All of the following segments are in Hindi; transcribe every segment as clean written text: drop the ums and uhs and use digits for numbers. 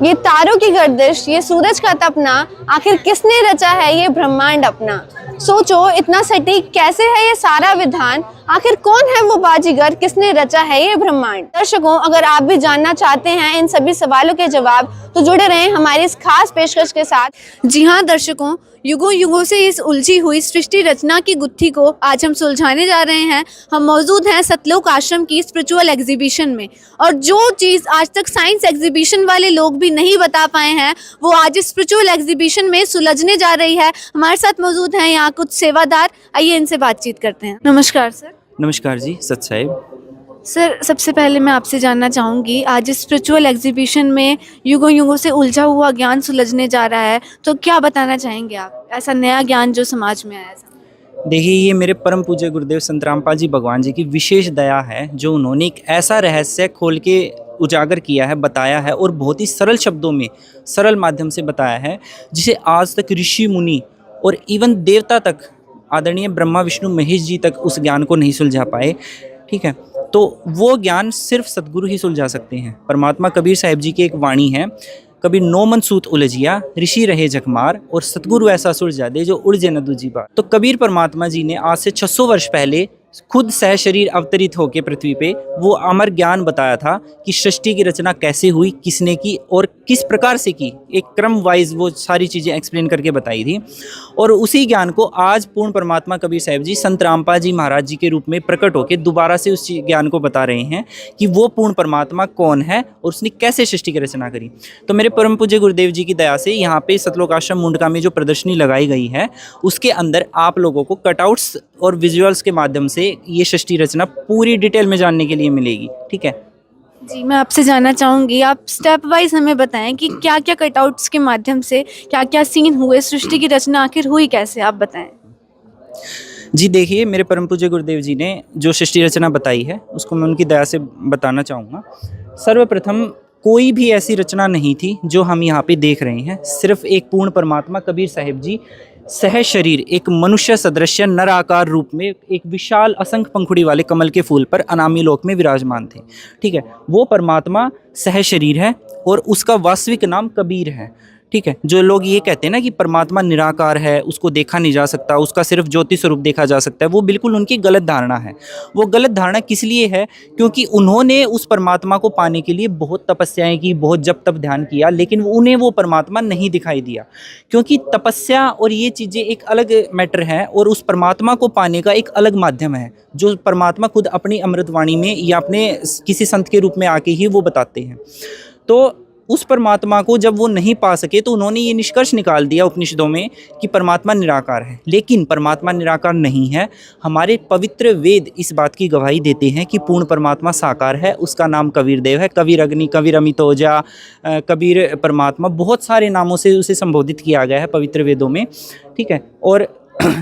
ये तारों की गर्दिश, ये सूरज का तपना, आखिर किसने रचा है ये ब्रह्मांड अपना। सोचो इतना सटीक कैसे है ये सारा विधान, आखिर कौन है वो बाजीगर, किसने रचा है ये ब्रह्मांड। दर्शकों, अगर आप भी जानना चाहते हैं इन सभी सवालों के जवाब तो जुड़े रहें हमारी इस खास पेशकश के साथ। जी हाँ दर्शकों, युगों युगों से इस उलझी हुई सृष्टि रचना की गुत्थी को आज हम सुलझाने जा रहे हैं। हम मौजूद हैं सतलोक आश्रम की स्पिरिचुअल एग्जीबिशन में, और जो चीज़ आज तक साइंस एग्जीबिशन वाले लोग भी नहीं बता पाए हैं वो आज इस स्पिरिचुअल एग्जीबिशन में सुलझने जा रही है। हमारे साथ मौजूद हैं यहाँ कुछ सेवादार, आइए इनसे बातचीत करते हैं। नमस्कार सर। नमस्कार जी, सत साहिब। सर, सबसे पहले मैं आपसे जानना चाहूँगी, आज इस स्पिरिचुअल एग्जीबिशन में युगों युगों से उलझा हुआ ज्ञान सुलझने जा रहा है, तो क्या बताना चाहेंगे आप, ऐसा नया ज्ञान जो समाज में आया है? देखिए, ये मेरे परम पूज्य गुरुदेव संत रामपाल जी भगवान जी की विशेष दया है जो उन्होंने एक ऐसा रहस्य खोल के उजागर किया है, बताया है और बहुत ही सरल शब्दों में, सरल माध्यम से बताया है, जिसे आज तक ऋषि मुनि और इवन देवता तक, आदरणीय ब्रह्मा विष्णु महेश जी तक उस ज्ञान को नहीं सुलझा पाए। ठीक है, तो वो ज्ञान सिर्फ सद्गुरु ही सुलझा सकते हैं। परमात्मा कबीर साहिब जी की एक वाणी है, कभी नो मन सूत उलझिया, ऋषि रहे जखमार, और सतगुरु ऐसा सुलझा दे जो उड़ जे न दूजी बार। तो कबीर परमात्मा जी ने आज से 600 वर्ष पहले खुद सह शरीर अवतरित होकर पृथ्वी पे वो अमर ज्ञान बताया था कि सृष्टि की रचना कैसे हुई, किसने की और किस प्रकार से की। एक क्रम वाइज वो सारी चीज़ें एक्सप्लेन करके बताई थी, और उसी ज्ञान को आज पूर्ण परमात्मा कबीर साहिब जी संत रामपाल जी महाराज जी के रूप में प्रकट होकर दोबारा से उस ज्ञान को बता रहे हैं कि वो पूर्ण परमात्मा कौन है और उसने कैसे सृष्टि की रचना करी। तो मेरे परम पूज्य गुरुदेव जी की दया से यहाँ पे सतलोक आश्रम मुंडका में जो प्रदर्शनी लगाई गई है उसके अंदर आप लोगों को कटआउट्स और विजुअल्स के माध्यम से ये सृष्टि रचना पूरी डिटेल में जानने के लिए मिलेगी। ठीक है जी, मैं आपसे जानना चाहूँगी, आप स्टेप वाइज हमें बताएं कि क्या क्या कटआउट्स के माध्यम से क्या क्या सीन हुए, सृष्टि की रचना आखिर हुई कैसे, आप बताएं। जी, देखिए, मेरे परम पूज्य गुरुदेव जी ने जो सृष्टि रचना बताई है उसको मैं उनकी दया से बताना चाहूँगा। सर्वप्रथम कोई भी ऐसी रचना नहीं थी जो हम यहाँ पे देख रहे हैं। सिर्फ एक पूर्ण परमात्मा कबीर साहिब जी सह शरीर एक मनुष्य सदृश्य नर आकार रूप में एक विशाल असंख्य पंखुड़ी वाले कमल के फूल पर अनामी लोक में विराजमान थे। ठीक है, वो परमात्मा सह शरीर है और उसका वास्तविक नाम कबीर है। ठीक है, जो लोग ये कहते हैं ना कि परमात्मा निराकार है, उसको देखा नहीं जा सकता, उसका सिर्फ ज्योति स्वरूप देखा जा सकता है, वो बिल्कुल उनकी गलत धारणा है। वो गलत धारणा किस लिए है? क्योंकि उन्होंने उस परमात्मा को पाने के लिए बहुत तपस्याएं की, बहुत जप तप ध्यान किया, लेकिन उन्हें वो परमात्मा नहीं दिखाई दिया। क्योंकि तपस्या और ये चीज़ें एक अलग मैटर है और उस परमात्मा को पाने का एक अलग माध्यम है जो परमात्मा खुद अपनी अमृतवाणी में या अपने किसी संत के रूप में आके ही वो बताते हैं। तो उस परमात्मा को जब वो नहीं पा सके तो उन्होंने ये निष्कर्ष निकाल दिया उपनिषदों में कि परमात्मा निराकार है। लेकिन परमात्मा निराकार नहीं है। हमारे पवित्र वेद इस बात की गवाही देते हैं कि पूर्ण परमात्मा साकार है। उसका नाम कबीर देव है। कबीर अग्नि, कबीर अमितोजा, कबीर परमात्मा, बहुत सारे नामों से उसे संबोधित किया गया है पवित्र वेदों में। ठीक है, और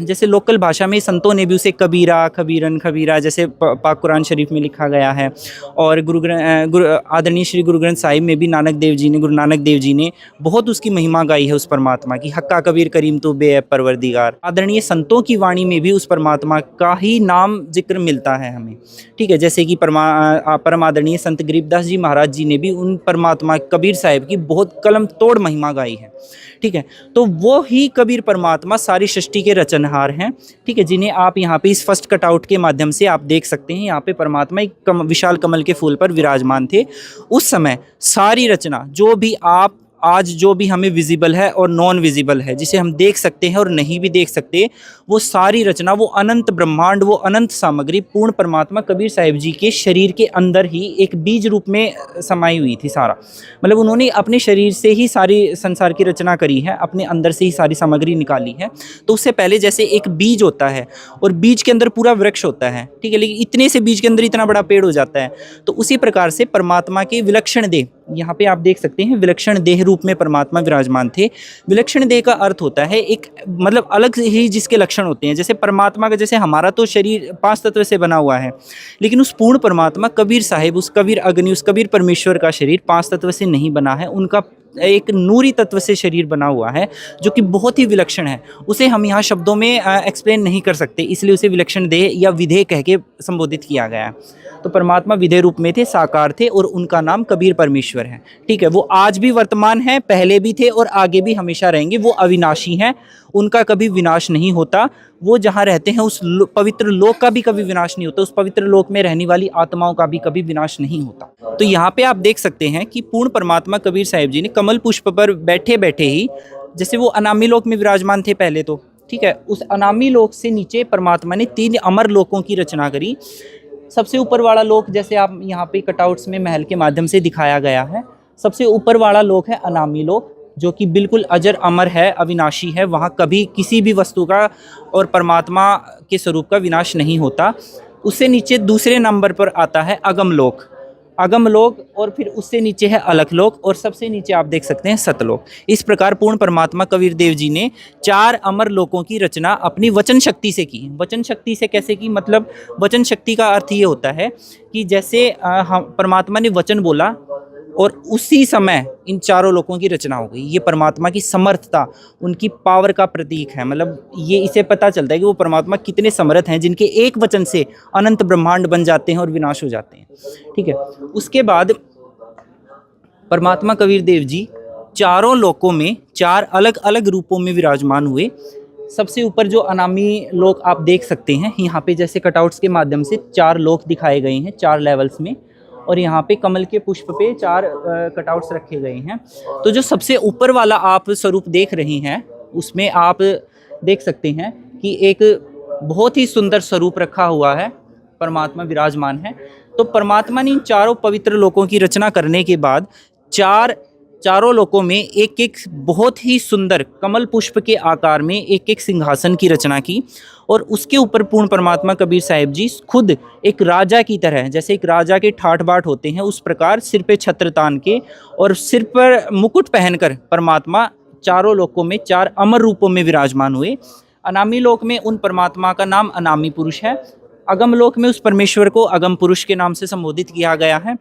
जैसे लोकल भाषा में संतों ने भी उसे कबीरा, खबीरन, खबीरा जैसे पाक कुरान शरीफ में लिखा गया है। और आदरणीय श्री गुरु ग्रंथ साहिब में भी गुरु नानक देव जी ने बहुत उसकी महिमा गाई है उस परमात्मा की। हक्का कबीर करीम तो बेअब परवरदिगार। आदरणीय संतों की वाणी में भी उस परमात्मा का ही नाम जिक्र मिलता है हमें। ठीक है, जैसे कि परम आदरणीय संत गरीबदास जी महाराज जी ने भी उन परमात्मा कबीर साहिब की बहुत कलम तोड़ महिमा गाई है। ठीक है, तो वो ही कबीर परमात्मा सारी सृष्टि के रचनहार हैं। ठीक है, जिन्हें आप यहाँ पे इस फर्स्ट कटआउट के माध्यम से आप देख सकते हैं। यहाँ पे परमात्मा एक विशाल कमल के फूल पर विराजमान थे। उस समय सारी रचना जो भी आप आज जो भी हमें विजिबल है और नॉन विजिबल है, जिसे हम देख सकते हैं और नहीं भी देख सकते, वो सारी रचना, वो अनंत ब्रह्मांड, वो अनंत सामग्री पूर्ण परमात्मा कबीर साहिब जी के शरीर के अंदर ही एक बीज रूप में समाई हुई थी। सारा मतलब उन्होंने अपने शरीर से ही सारी संसार की रचना करी है, अपने अंदर से ही सारी सामग्री निकाली है। तो उससे पहले जैसे एक बीज होता है और बीज के अंदर पूरा वृक्ष होता है, ठीक है, लेकिन इतने से बीज के अंदर इतना बड़ा पेड़ हो जाता है। तो उसी प्रकार से परमात्मा के विलक्षण देह, यहाँ पे आप देख सकते हैं, विलक्षण देह रूप में परमात्मा विराजमान थे। विलक्षण देह का अर्थ होता है एक मतलब अलग ही जिसके लक्षण होते हैं। जैसे परमात्मा का, जैसे हमारा तो शरीर 5 तत्व से बना हुआ है, लेकिन उस पूर्ण परमात्मा कबीर साहिब, उस कबीर अग्नि, उस कबीर परमेश्वर का शरीर 5 तत्व से नहीं बना है। उनका एक नूरी तत्व से शरीर बना हुआ है जो कि बहुत ही विलक्षण है। उसे हम यहाँ शब्दों में एक्सप्लेन नहीं कर सकते, इसलिए उसे विलक्षण देह या विधेय कह के संबोधित किया गया है। तो परमात्मा विधेय रूप में थे, साकार थे, और उनका नाम कबीर परमेश्वर है। ठीक है, वो आज भी वर्तमान है, पहले भी थे और आगे भी हमेशा रहेंगे। वो अविनाशी हैं, उनका कभी विनाश नहीं होता। वो जहाँ रहते हैं उस पवित्र लोक का भी कभी विनाश नहीं होता, उस पवित्र लोक में रहने वाली आत्माओं का भी कभी विनाश नहीं होता। तो यहाँ पे आप देख सकते हैं कि पूर्ण परमात्मा कबीर साहिब जी ने कमल पुष्प पर बैठे बैठे ही, जैसे वो अनामी लोक में विराजमान थे पहले तो, ठीक है, उस अनामी लोक से नीचे परमात्मा ने 3 अमर लोकों की रचना करी। सबसे ऊपर वाला लोक, जैसे आप यहाँ पे कटआउट्स में महल के माध्यम से दिखाया गया है, सबसे ऊपर वाला लोक है अनामी लोक, जो कि बिल्कुल अजर अमर है, अविनाशी है। वहाँ कभी किसी भी वस्तु का और परमात्मा के स्वरूप का विनाश नहीं होता। उससे नीचे दूसरे नंबर पर आता है अगम लोक, अगम लोक, और फिर उससे नीचे है अलख लोक, और सबसे नीचे आप देख सकते हैं सतलोक। इस प्रकार पूर्ण परमात्मा कबीर देव जी ने 4 अमर लोकों की रचना अपनी वचन शक्ति से की। वचन शक्ति से कैसे की? मतलब वचन शक्ति का अर्थ ये होता है कि जैसे परमात्मा ने वचन बोला और उसी समय इन 4 लोकों की रचना हो गई। ये परमात्मा की समर्थता, उनकी पावर का प्रतीक है। मतलब ये इसे पता चलता है कि वो परमात्मा कितने समर्थ हैं, जिनके एक वचन से अनंत ब्रह्मांड बन जाते हैं और विनाश हो जाते हैं। ठीक है, उसके बाद परमात्मा कबीर देव जी 4 लोकों में 4 अलग अलग रूपों में विराजमान हुए। सबसे ऊपर जो अनामी लोक आप देख सकते हैं, यहाँ पे जैसे कटआउट्स के माध्यम से 4 लोक दिखाए गए हैं 4 लेवल्स में, और यहाँ पे कमल के पुष्प पे 4 कटआउट्स रखे गए हैं। तो जो सबसे ऊपर वाला आप स्वरूप देख रहे हैं, उसमें आप देख सकते हैं कि एक बहुत ही सुंदर स्वरूप रखा हुआ है, परमात्मा विराजमान है। तो परमात्मा ने इन 4 पवित्र लोकों की रचना करने के बाद चारों लोकों में एक एक बहुत ही सुंदर कमल पुष्प के आकार में एक एक सिंहासन की रचना की, और उसके ऊपर पूर्ण परमात्मा कबीर साहिब जी खुद एक राजा की तरह, जैसे एक राजा के ठाठ बाट होते हैं उस प्रकार सिर पे छत्र तान के और सिर पर मुकुट पहनकर परमात्मा 4 लोकों में 4 अमर रूपों में विराजमान हुए। अनामी लोक में उन परमात्मा का नाम अनामी पुरुष है, अगम लोक में उस परमेश्वर को अगम पुरुष के नाम से संबोधित किया गया है,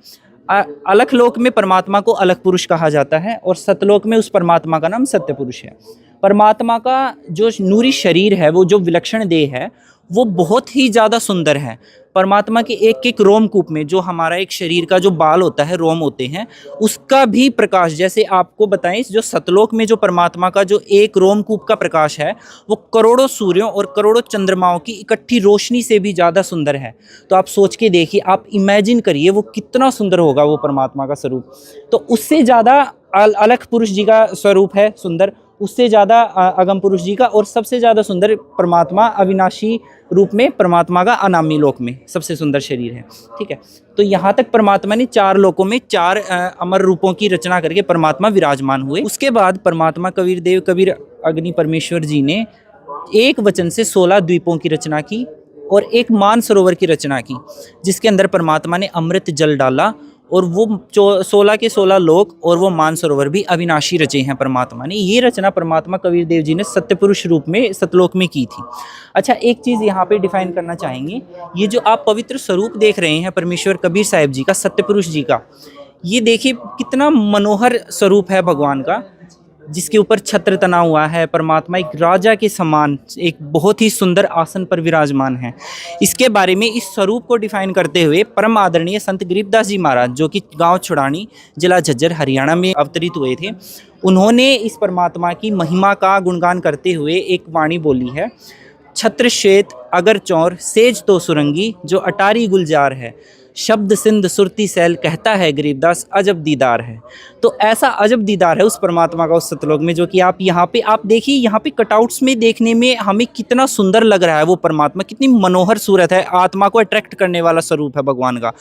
अलख लोक में परमात्मा को अलख पुरुष कहा जाता है, और सतलोक में उस परमात्मा का नाम सत्य पुरुष है। परमात्मा का जो नूरी शरीर है, वो जो विलक्षण देह है, वो बहुत ही ज़्यादा सुंदर है। परमात्मा के एक एक रोमकूप में, जो हमारा एक शरीर का जो बाल होता है, रोम होते हैं, उसका भी प्रकाश, जैसे आपको बताएं, जो सतलोक में जो परमात्मा का जो एक रोमकूप का प्रकाश है, वो करोड़ों सूर्यों और करोड़ों चंद्रमाओं की इकट्ठी रोशनी से भी ज़्यादा सुंदर है। तो आप सोच के देखिए, आप इमेजिन करिए वो कितना सुंदर होगा वो परमात्मा का स्वरूप। तो उससे ज़्यादा अलख पुरुष जी का स्वरूप है सुंदर, उससे ज़्यादा अगम पुरुष जी का, और सबसे ज़्यादा सुंदर परमात्मा अविनाशी रूप में परमात्मा का अनामी लोक में सबसे सुंदर शरीर है। ठीक है, तो यहाँ तक परमात्मा ने 4 लोकों में 4 अमर रूपों की रचना करके परमात्मा विराजमान हुए। उसके बाद परमात्मा कबीर देव कबीर अग्नि परमेश्वर जी ने एक वचन से 16 द्वीपों की रचना की और एक मान सरोवर की रचना की, जिसके अंदर परमात्मा ने अमृत जल डाला, और वो 16 के 16 लोक और वो मानसरोवर भी अविनाशी रचे हैं परमात्मा ने। ये रचना परमात्मा कबीर देव जी ने सत्यपुरुष रूप में सतलोक में की थी। अच्छा, एक चीज़ यहाँ पे डिफाइन करना चाहेंगे, ये जो आप पवित्र स्वरूप देख रहे हैं परमेश्वर कबीर साहिब जी का, सत्यपुरुष जी का, ये देखिए कितना मनोहर स्वरूप है भगवान का, जिसके ऊपर छत्र तना हुआ है। परमात्मा एक राजा के समान एक बहुत ही सुंदर आसन पर विराजमान है। इसके बारे में, इस स्वरूप को डिफाइन करते हुए परम आदरणीय संत गरीबदास जी महाराज, जो कि गांव छुड़ानी, जिला झज्जर, हरियाणा में अवतरित हुए थे, उन्होंने इस परमात्मा की महिमा का गुणगान करते हुए एक वाणी बोली है, छत्र श्वेत अगर चौर सेज तो सुरंगी, जो अटारी गुलजार है, शब्द सिंध सुरती सैल, कहता है गरीबदास अजब दीदार है। तो ऐसा अजब दीदार है उस परमात्मा का उस सतलोक में, जो कि आप यहाँ पे आप देखिए, यहाँ पे कटआउट्स में देखने में हमें कितना सुंदर लग रहा है वो परमात्मा, कितनी मनोहर सूरत है, आत्मा को अट्रैक्ट करने वाला स्वरूप है भगवान का।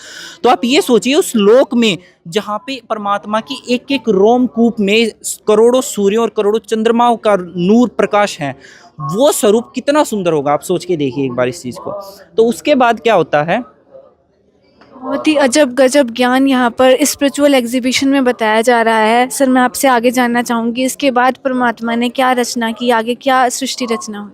तो आप ये सोचिए, उस लोक में जहाँ पे परमात्मा की एक एक रोमकूप में करोड़ों सूर्यों और करोड़ों चंद्रमाओं का नूर प्रकाश है, वो स्वरूप कितना सुंदर होगा, आप सोच के देखिए एक बार इस चीज़ को। तो उसके बाद क्या होता है, बहुत ही अजब गजब ज्ञान यहाँ पर इस स्पिरिचुअल एग्जीबिशन में बताया जा रहा है। सर, मैं आपसे आगे जानना चाहूँगी, इसके बाद परमात्मा ने क्या रचना की, आगे क्या सृष्टि रचना हुई?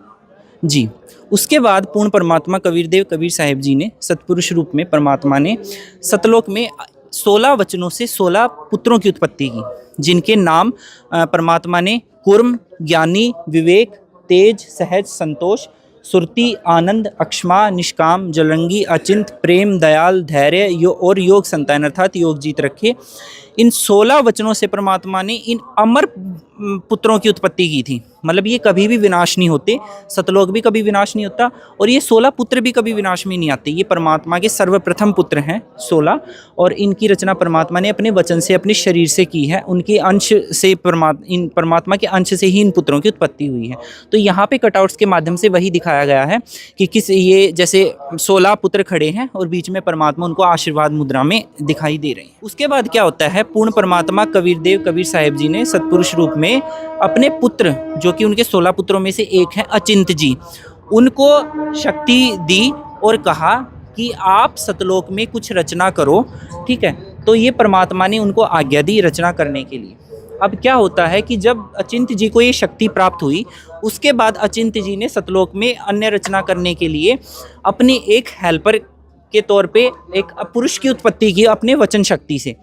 जी, उसके बाद पूर्ण परमात्मा कबीर देव कबीर साहिब जी ने सतपुरुष रूप में परमात्मा ने सतलोक में 16 वचनों से 16 पुत्रों की उत्पत्ति की, जिनके नाम परमात्मा ने कुर्म, ज्ञानी, विवेक, तेज, सहज, संतोष, सुरति, आनंद, अक्षमा, निष्काम, जलंगी, अचिंत, प्रेम, दयाल, धैर्य और योग संतान अर्थात योग जीत रखे। इन 16 वचनों से परमात्मा ने इन अमर पुत्रों की उत्पत्ति की थी। मतलब ये कभी भी विनाश नहीं होते, सतलोक भी कभी विनाश नहीं होता और ये 16 पुत्र भी कभी विनाश में नहीं आते। ये परमात्मा के सर्वप्रथम पुत्र हैं 16 और इनकी रचना परमात्मा ने अपने वचन से, अपने शरीर से की है। उनके अंश से परमात्मा के अंश से ही इन पुत्रों की उत्पत्ति हुई है। तो यहाँ पे कटआउट्स के माध्यम से वही दिखाया गया है कि ये जैसे 16 पुत्र खड़े हैं और बीच में परमात्मा उनको आशीर्वाद मुद्रा में दिखाई दे रहे हैं। उसके बाद क्या होता है, पूर्ण परमात्मा कबीर साहिब जी ने सतपुरुष रूप में अपने पुत्र, जो कि उनके 16 पुत्रों में से एक है अचिंत जी, उनको शक्ति दी और कहा कि आप सतलोक में कुछ रचना करो। ठीक है, तो ये परमात्मा ने उनको आज्ञा दी रचना करने के लिए। अब क्या होता है कि जब अचिंत जी को ये शक्ति प्राप्त हुई, उसके बाद अचिंत जी ने सतलोक में अन्य रचना करने के लिए अपने एक हेल्पर के तौर पे एक पुरुष की उत्पत्ति की अपने वचन शक्ति से।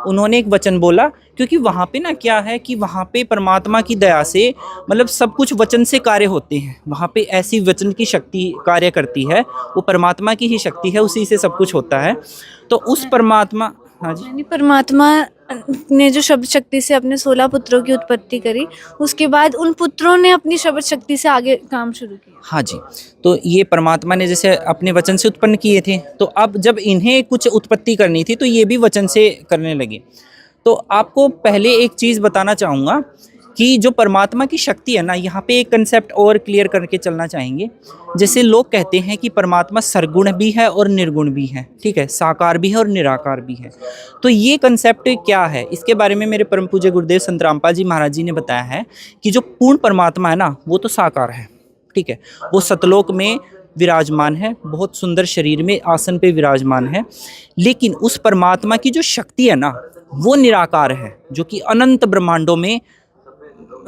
उन्होंने एक वचन बोला, क्योंकि वहाँ पे ना क्या है कि वहाँ पे परमात्मा की दया से मतलब सब कुछ वचन से कार्य होते हैं। वहाँ पे ऐसी वचन की शक्ति कार्य करती है, वो परमात्मा की ही शक्ति है, उसी से सब कुछ होता है। तो उस परमात्मा, हाँ जी, यानी परमात्मा ने जो शब्द शक्ति से अपने 16 पुत्रों की उत्पत्ति करी, उसके बाद उन पुत्रों ने अपनी शब्द शक्ति से आगे काम शुरू किया। हाँ जी, तो ये परमात्मा ने जैसे अपने वचन से उत्पन्न किए थे, तो अब जब इन्हें कुछ उत्पत्ति करनी थी तो ये भी वचन से करने लगे। तो आपको पहले एक चीज़ बताना चाहूँगा कि जो परमात्मा की शक्ति है ना, यहाँ पे एक कंसेप्ट और क्लियर करके चलना चाहेंगे। जैसे लोग कहते हैं कि परमात्मा सरगुण भी है और निर्गुण भी है, ठीक है, साकार भी है और निराकार भी है। तो ये कंसेप्ट क्या है, इसके बारे में मेरे परम पूज्य गुरुदेव संत रामपाल जी महाराज जी ने बताया है कि जो पूर्ण परमात्मा है ना, वो तो साकार है, ठीक है, वो सतलोक में विराजमान है, बहुत सुंदर शरीर में आसन पे विराजमान है। लेकिन उस परमात्मा की जो शक्ति है ना, वो निराकार है, जो कि अनंत ब्रह्मांडों में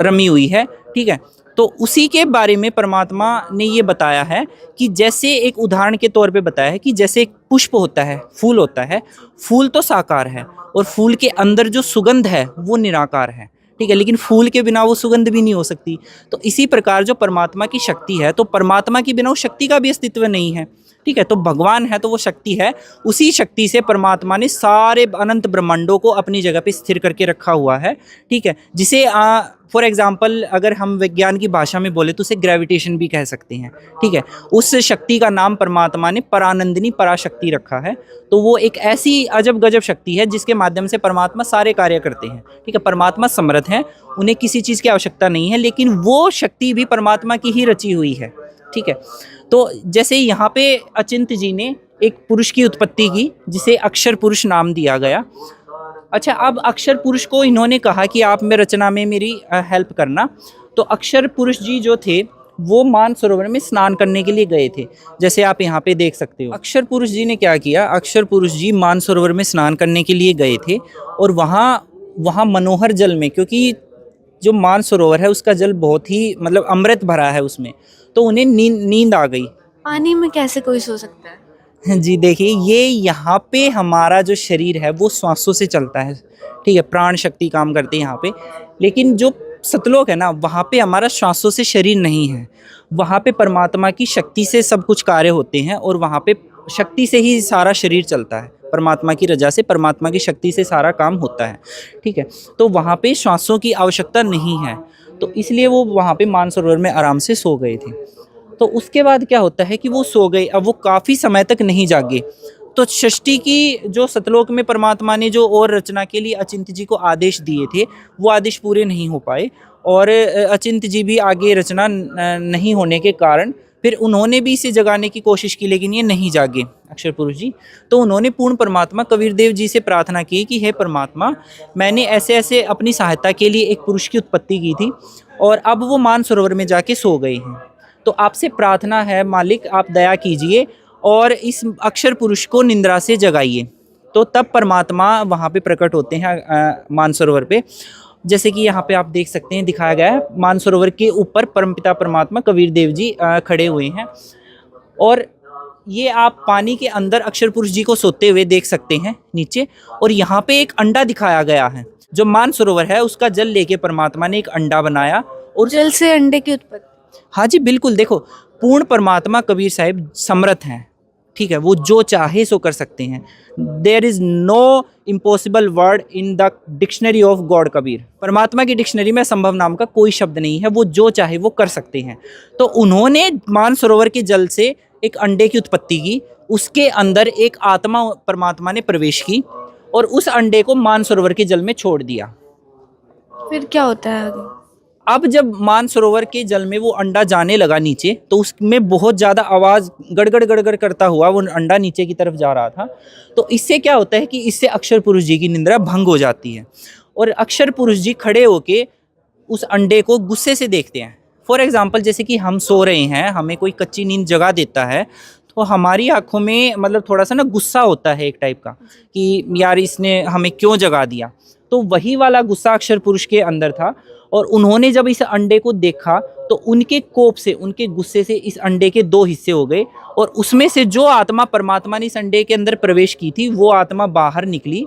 रमी हुई है। ठीक है, तो उसी के बारे में परमात्मा ने ये बताया है कि जैसे एक उदाहरण के तौर पे बताया है कि जैसे एक पुष्प होता है, फूल होता है, फूल तो साकार है और फूल के अंदर जो सुगंध है वो निराकार है, ठीक है, लेकिन फूल के बिना वो सुगंध भी नहीं हो सकती। तो इसी प्रकार जो परमात्मा की शक्ति है, तो परमात्मा के बिना उस शक्ति का भी अस्तित्व नहीं है, ठीक है। तो भगवान है तो वो शक्ति है, उसी शक्ति से परमात्मा ने सारे अनंत ब्रह्मांडों को अपनी जगह पे स्थिर करके रखा हुआ है, ठीक है, जिसे फॉर एग्जाम्पल अगर हम विज्ञान की भाषा में बोले तो उसे ग्रेविटेशन भी कह सकते हैं, ठीक है। उस शक्ति का नाम परमात्मा ने परानंदिनी पराशक्ति रखा है। तो वो एक ऐसी अजब गजब शक्ति है जिसके माध्यम से परमात्मा सारे कार्य करते हैं, ठीक है। परमात्मा समर्थ हैं, उन्हें किसी चीज़ की आवश्यकता नहीं है, लेकिन वो शक्ति भी परमात्मा की ही रची हुई है, ठीक है। तो जैसे यहाँ पे अचिंत जी ने एक पुरुष की उत्पत्ति की जिसे अक्षर पुरुष नाम दिया गया। अच्छा, अब अक्षर पुरुष को इन्होंने कहा कि आप में रचना में मेरी हेल्प करना। तो अक्षर पुरुष जी जो थे वो मानसरोवर में स्नान करने के लिए गए थे, जैसे आप यहाँ पे देख सकते हो। अक्षर पुरुष जी ने क्या किया, अक्षर पुरुष जी मानसरोवर में स्नान करने के लिए गए थे और वहाँ मनोहर जल में, क्योंकि जो मानसरोवर है उसका जल बहुत ही मतलब अमृत भरा है उसमें, तो उन्हें नींद आ गई। पानी में कैसे कोई सो सकता है? जी देखिए, ये यहाँ पे हमारा जो शरीर है वो श्वासों से चलता है, ठीक है, प्राण शक्ति काम करती है यहाँ पे। लेकिन जो सतलोक है ना, वहाँ पे हमारा श्वासों से शरीर नहीं है, वहाँ पे परमात्मा की शक्ति से सब कुछ कार्य होते हैं और वहाँ पे शक्ति से ही सारा शरीर चलता है, परमात्मा की रजा से, परमात्मा की शक्ति से सारा काम होता है, ठीक है। तो वहाँ पे श्वासों की आवश्यकता नहीं है, तो इसलिए वो वहाँ पे मानसरोवर में आराम से सो गए थे। तो उसके बाद क्या होता है कि वो सो गए, अब वो काफ़ी समय तक नहीं जागे। तो षष्ठी की जो सतलोक में परमात्मा ने जो और रचना के लिए अचिंत जी को आदेश दिए थे, वो आदेश पूरे नहीं हो पाए और अचिंत जी भी आगे रचना नहीं होने के कारण फिर उन्होंने भी इसे जगाने की कोशिश की, लेकिन ये नहीं जागे अक्षर पुरुष जी। तो उन्होंने पूर्ण परमात्मा कबीरदेव जी से प्रार्थना की कि हे परमात्मा, मैंने ऐसे ऐसे अपनी सहायता के लिए एक पुरुष की उत्पत्ति की थी और अब वो मानसरोवर में जाके सो गए हैं, तो आपसे प्रार्थना है मालिक, आप दया कीजिए और इस अक्षर पुरुष को निंद्रा से जगाइए। तो तब परमात्मा वहाँ पे प्रकट होते हैं मानसरोवर पे, जैसे कि यहाँ पे आप देख सकते हैं दिखाया गया है। मानसरोवर के ऊपर परमपिता परमात्मा कबीरदेव जी खड़े हुए हैं और ये आप पानी के अंदर अक्षर पुरुष जी को सोते हुए देख सकते हैं नीचे। और यहाँ पे एक अंडा दिखाया गया है, जो मानसरोवर है उसका जल लेके परमात्मा ने एक अंडा बनाया। और जल से अंडे की उत्पत्ति? हाँ जी बिल्कुल, देखो पूर्ण परमात्मा कबीर साहिब समर्थ हैं, ठीक है, वो जो चाहे सो कर सकते हैं। There is no impossible word in the dictionary of God Kabir. परमात्मा की डिक्शनरी में असंभव नाम का कोई शब्द नहीं है, वो जो चाहे वो कर सकते हैं। तो उन्होंने मानसरोवर के जल से एक अंडे की उत्पत्ति की, उसके अंदर एक आत्मा परमात्मा ने प्रवेश की और उस अंडे को मानसरोवर के जल में छोड़ दिया। फिर क्या होता है आगे? अब जब मानसरोवर के जल में वो अंडा जाने लगा नीचे, तो उसमें बहुत ज़्यादा आवाज़ गड़गड़ गड़गड़ करता हुआ वो अंडा नीचे की तरफ जा रहा था। तो इससे क्या होता है कि इससे अक्षर पुरुष जी की निंद्रा भंग हो जाती है और अक्षर पुरुष जी खड़े होके उस अंडे को गुस्से से देखते हैं। फॉर एग्जाम्पल, जैसे कि हम सो रहे हैं, हमें कोई कच्ची नींद जगा देता है, तो हमारी आंखों में मतलब थोड़ा सा ना गुस्सा होता है एक टाइप का कि यार इसने हमें क्यों जगा दिया। तो वही वाला गुस्सा अक्षर पुरुष के अंदर था और उन्होंने जब इस अंडे को देखा तो उनके कोप से, उनके गुस्से से इस अंडे के दो हिस्से हो गए और उसमें से जो आत्मा परमात्मा ने इस अंडे के अंदर प्रवेश की थी वो आत्मा बाहर निकली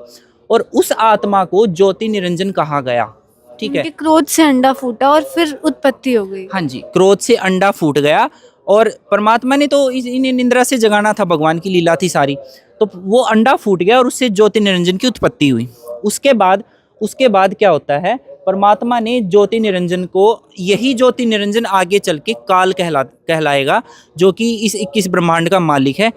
और उस आत्मा को ज्योति निरंजन कहा गया। ठीक है, उनके क्रोध से अंडा फूटा और फिर उत्पत्ति हो गई। हाँ जी, क्रोध से अंडा फूट गया और परमात्मा ने तो इन्हें निंद्रा से जगाना था, भगवान की लीला थी सारी, तो वो अंडा फूट गया और उससे ज्योति निरंजन की उत्पत्ति हुई। उसके बाद क्या होता है, परमात्मा ने ज्योति निरंजन को, यही ज्योति निरंजन आगे चल के काल कहलाएगा, जो कि इस 21 ब्रह्मांड का मालिक है,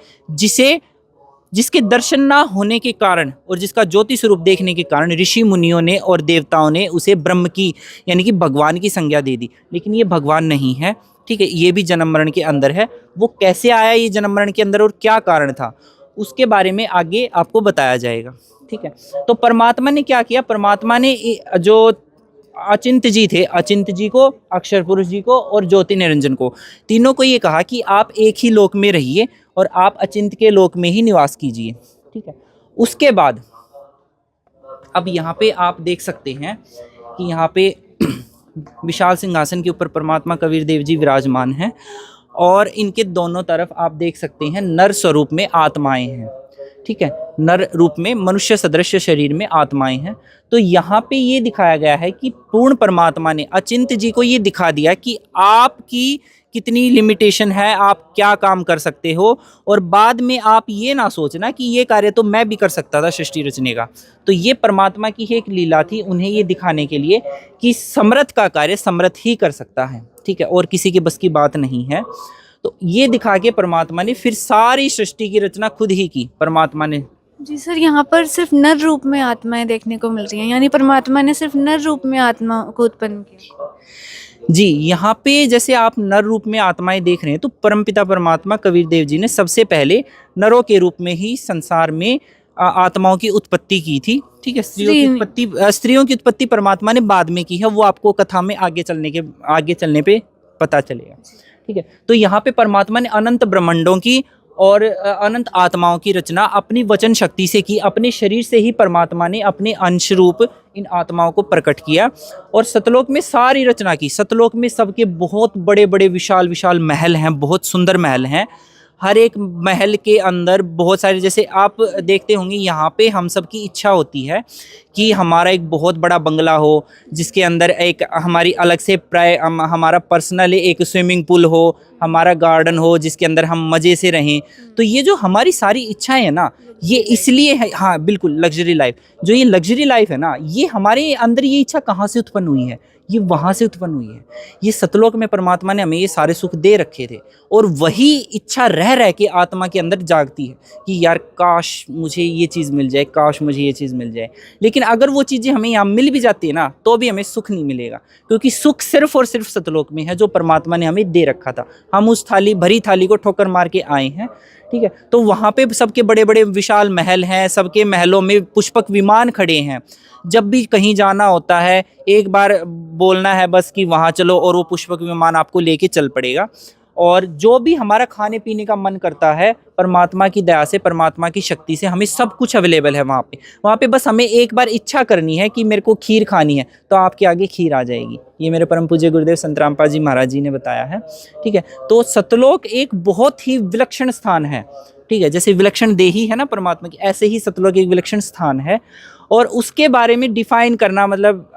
जिसके दर्शन ना होने के कारण और जिसका ज्योति स्वरूप देखने के कारण ऋषि मुनियों ने और देवताओं ने उसे ब्रह्म की यानी कि भगवान की संज्ञा दे दी। लेकिन ये भगवान नहीं है, ठीक है, ये भी जन्म मरण के अंदर है। वो कैसे आया ये जन्म मरण के अंदर और क्या कारण था, उसके बारे में आगे आपको बताया जाएगा। ठीक है, तो परमात्मा ने क्या किया, परमात्मा ने जो अचिंत्य जी थे, अचिंत्य जी को, अक्षर पुरुष जी को और ज्योति निरंजन को, तीनों को ये कहा कि आप एक ही लोक में रहिए और आप अचिंत्य के लोक में ही निवास कीजिए। ठीक है, उसके बाद अब यहाँ पे आप देख सकते हैं कि यहाँ पे विशाल सिंहासन के ऊपर परमात्मा कबीर देव जी विराजमान हैं और इनके दोनों तरफ आप देख सकते हैं नर स्वरूप में आत्माएं हैं। ठीक है, नर रूप में मनुष्य सदृश शरीर में आत्माएं हैं। तो यहाँ पे ये दिखाया गया है कि पूर्ण परमात्मा ने अचिंत्य जी को ये दिखा दिया कि आपकी कितनी लिमिटेशन है, आप क्या काम कर सकते हो, और बाद में आप ये ना सोचना कि ये कार्य तो मैं भी कर सकता था सृष्टि रचने का। तो ये परमात्मा की एक लीला थी उन्हें ये दिखाने के लिए कि समर्थ का कार्य समर्थ ही कर सकता है। ठीक है, और किसी के बस की बात नहीं है। तो ये दिखा के परमात्मा ने फिर सारी सृष्टि की रचना खुद ही की, परमात्मा ने। जी सर, यहाँ पर सिर्फ नर रूप में आत्माएं देखने को मिल रही हैं, यानी परमात्मा ने सिर्फ नर रूप में आत्मा को उत्पन्न किया। जी, यहाँ पे जैसे आप नर रूप में आत्माएं देख रहे हैं, तो परमपिता परमात्मा कबीर देव जी ने सबसे पहले नरों के रूप में ही संसार में आत्माओं की उत्पत्ति की थी। ठीक है, स्त्रियों की उत्पत्ति परमात्मा ने बाद में की है, वो आपको कथा में आगे चलने पे पता चलेगा। ठीक है, तो यहाँ पे परमात्मा ने अनंत ब्रह्मांडों की और अनंत आत्माओं की रचना अपनी वचन शक्ति से की। अपने शरीर से ही परमात्मा ने अपने अंश रूप इन आत्माओं को प्रकट किया और सतलोक में सारी रचना की। सतलोक में सबके बहुत बड़े बड़े विशाल विशाल महल हैं, बहुत सुंदर महल हैं। हर एक महल के अंदर बहुत सारे, जैसे आप देखते होंगे यहाँ पे हम सब की इच्छा होती है कि हमारा एक बहुत बड़ा बंगला हो, जिसके अंदर एक हमारी अलग से हमारा पर्सनल एक स्विमिंग पूल हो, हमारा गार्डन हो, जिसके अंदर हम मज़े से रहें। तो ये जो हमारी सारी इच्छाएं हैं ना, ये इसलिए है, हाँ बिल्कुल, लग्जरी लाइफ। जो ये लग्जरी लाइफ है ना, ये हमारे अंदर ये इच्छा कहाँ से उत्पन्न हुई है, ये वहाँ से उत्पन्न हुई है। ये सतलोक में परमात्मा ने हमें ये सारे सुख दे रखे थे और वही इच्छा रह के आत्मा के अंदर जागती है कि यार काश मुझे ये चीज़ मिल जाए, काश मुझे ये चीज़ मिल जाए। लेकिन अगर वो चीज़ें हमें यहाँ मिल भी जाती है ना, तो भी हमें सुख नहीं मिलेगा, क्योंकि सुख सिर्फ और सिर्फ सतलोक में है, जो परमात्मा ने हमें दे रखा था। हम उस भरी थाली को ठोकर मार के आए हैं। ठीक है, तो वहाँ पे सबके बड़े बड़े विशाल महल हैं, सबके महलों में पुष्पक विमान खड़े हैं। जब भी कहीं जाना होता है, एक बार बोलना है बस कि वहाँ चलो और वो पुष्पक विमान आपको लेके चल पड़ेगा। और जो भी हमारा खाने पीने का मन करता है, परमात्मा की दया से, परमात्मा की शक्ति से हमें सब कुछ अवेलेबल है वहाँ पे बस हमें एक बार इच्छा करनी है कि मेरे को खीर खानी है, तो आपके आगे खीर आ जाएगी। ये मेरे परम पूज्य गुरुदेव संत रामपाल जी महाराज जी ने बताया है। ठीक है, तो सतलोक एक बहुत ही विलक्षण स्थान है। ठीक है, जैसे विलक्षण देही है ना परमात्मा की, ऐसे ही सतलोक एक विलक्षण स्थान है। और उसके बारे में डिफाइन करना मतलब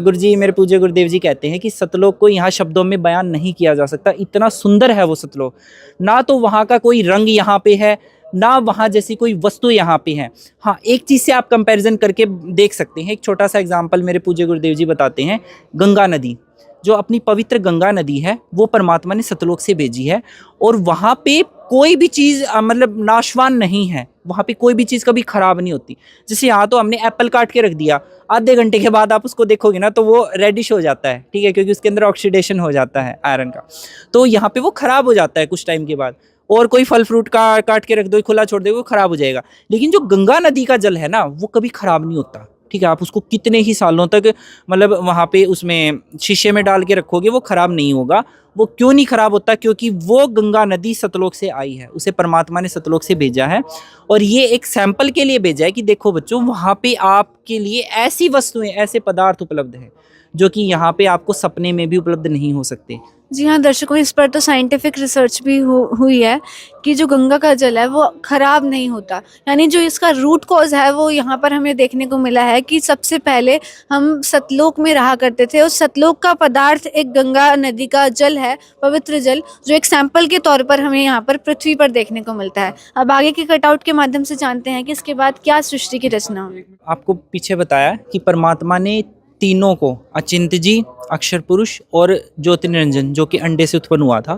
गुरुजी मेरे पूज्य गुरुदेव जी कहते हैं कि सतलोक को यहाँ शब्दों में बयान नहीं किया जा सकता, इतना सुंदर है वो सतलोक। ना तो वहाँ का कोई रंग यहाँ पे है, ना वहाँ जैसी कोई वस्तु यहाँ पे है। हाँ, एक चीज़ से आप कंपैरिजन करके देख सकते हैं। एक छोटा सा एग्जांपल मेरे पूज्य गुरुदेव जी बताते हैं। गंगा नदी, जो अपनी पवित्र गंगा नदी है, वो परमात्मा ने सतलोक से भेजी है। और वहाँ पे कोई भी चीज़ मतलब नाशवान नहीं है, वहाँ पे कोई भी चीज़ कभी ख़राब नहीं होती। जैसे यहाँ तो हमने एप्पल काट के रख दिया, आधे घंटे के बाद आप उसको देखोगे ना तो वो रेडिश हो जाता है, ठीक है, क्योंकि उसके अंदर ऑक्सीडेशन हो जाता है आयरन का, तो यहाँ पे वो ख़राब हो जाता है कुछ टाइम के बाद। और कोई फल फ्रूट का काट के रख दो, खुला छोड़ दो, वो ख़राब हो जाएगा। लेकिन जो गंगा नदी का जल है ना, वो कभी ख़राब नहीं होता, ठीक है। आप उसको कितने ही सालों तक मतलब वहाँ पे उसमें शीशे में डाल के रखोगे, वो ख़राब नहीं होगा। वो क्यों नहीं ख़राब होता? क्योंकि वो गंगा नदी सतलोक से आई है, उसे परमात्मा ने सतलोक से भेजा है। और ये एक सैंपल के लिए भेजा है कि देखो बच्चों, वहाँ पे आपके लिए ऐसी वस्तुएं, ऐसे पदार्थ उपलब्ध हैं जो कि यहाँ पे आपको सपने में भी उपलब्ध नहीं हो सकते। जी हाँ दर्शकों, इस पर तो साइंटिफिक रिसर्च भी हुई है कि जो गंगा का जल है वो ख़राब नहीं होता। यानी जो इसका रूट कॉज है वो यहाँ पर हमें देखने को मिला है कि सबसे पहले हम सतलोक में रहा करते थे और सतलोक का पदार्थ एक गंगा नदी का जल है, पवित्र जल, जो एक सैंपल के तौर पर हमें यहाँ पर पृथ्वी पर देखने को मिलता है। अब आगे के कटआउट के माध्यम से जानते हैं कि इसके बाद क्या सृष्टि की रचना हुई। आपको पीछे बताया कि परमात्मा ने तीनों को, अचिंत्य जी, अक्षर पुरुष और ज्योति निरंजन जो कि अंडे से उत्पन्न हुआ था,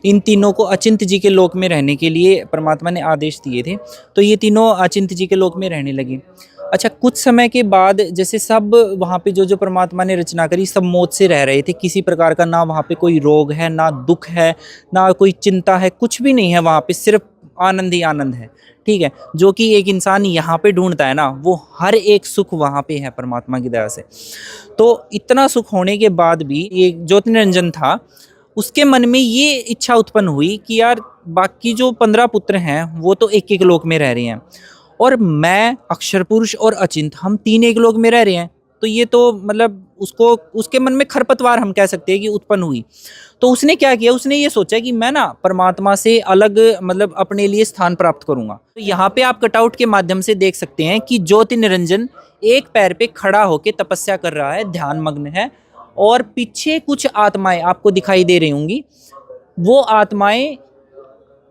इन तीनों को अचिंत्य जी के लोक में रहने के लिए परमात्मा ने आदेश दिए थे। तो ये तीनों अचिंत्य जी के लोक में रहने लगे। अच्छा, कुछ समय के बाद जैसे सब वहाँ पे जो जो परमात्मा ने रचना करी, सब मौत से रह रहे थे। किसी प्रकार का ना वहाँ पे कोई रोग है, ना दुख है, ना कोई चिंता है, कुछ भी नहीं है वहाँ पे, सिर्फ आनंद ही आनंद है, ठीक है। जो कि एक इंसान यहाँ पे ढूंढता है ना, वो हर एक सुख वहाँ पे है परमात्मा की दया से। तो इतना सुख होने के बाद भी ये ज्योति निरंजन था, उसके मन में ये इच्छा उत्पन्न हुई कि यार बाकी जो 15 पुत्र हैं वो तो एक एक लोक में रह रहे हैं, और मैं, अक्षर पुरुष और अचिंत, हम तीन एक लोक में रह रहे हैं। तो ये तो मतलब उसके मन में खरपतवार हम कह सकते हैं कि उत्पन्न हुई। तो उसने क्या किया, उसने ये सोचा कि मैं ना परमात्मा से अलग मतलब अपने लिए स्थान प्राप्त करूंगा। तो यहाँ पे आप कटआउट के माध्यम से देख सकते हैं कि ज्योति निरंजन एक पैर पे खड़ा होकर तपस्या कर रहा है, ध्यान मग्न है, और पीछे कुछ आत्माएं आपको दिखाई दे रही होंगी। वो आत्माएं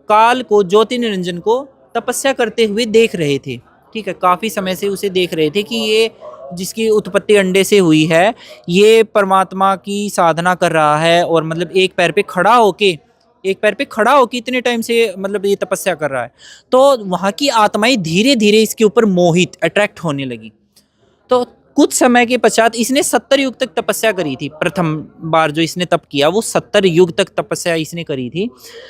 काल को, ज्योति निरंजन को तपस्या करते हुए देख रहे थे, ठीक है। काफ़ी समय से उसे देख रहे थे कि ये जिसकी उत्पत्ति अंडे से हुई है, ये परमात्मा की साधना कर रहा है, और मतलब एक पैर पे खड़ा होके इतने टाइम से मतलब ये तपस्या कर रहा है। तो वहाँ की आत्माएं धीरे धीरे इसके ऊपर मोहित, अट्रैक्ट होने लगी। तो कुछ समय के पश्चात इसने 70 युग तक तपस्या करी थी। प्रथम बार जो इसने तप किया वो 70 युग तक तपस्या इसने करी थी।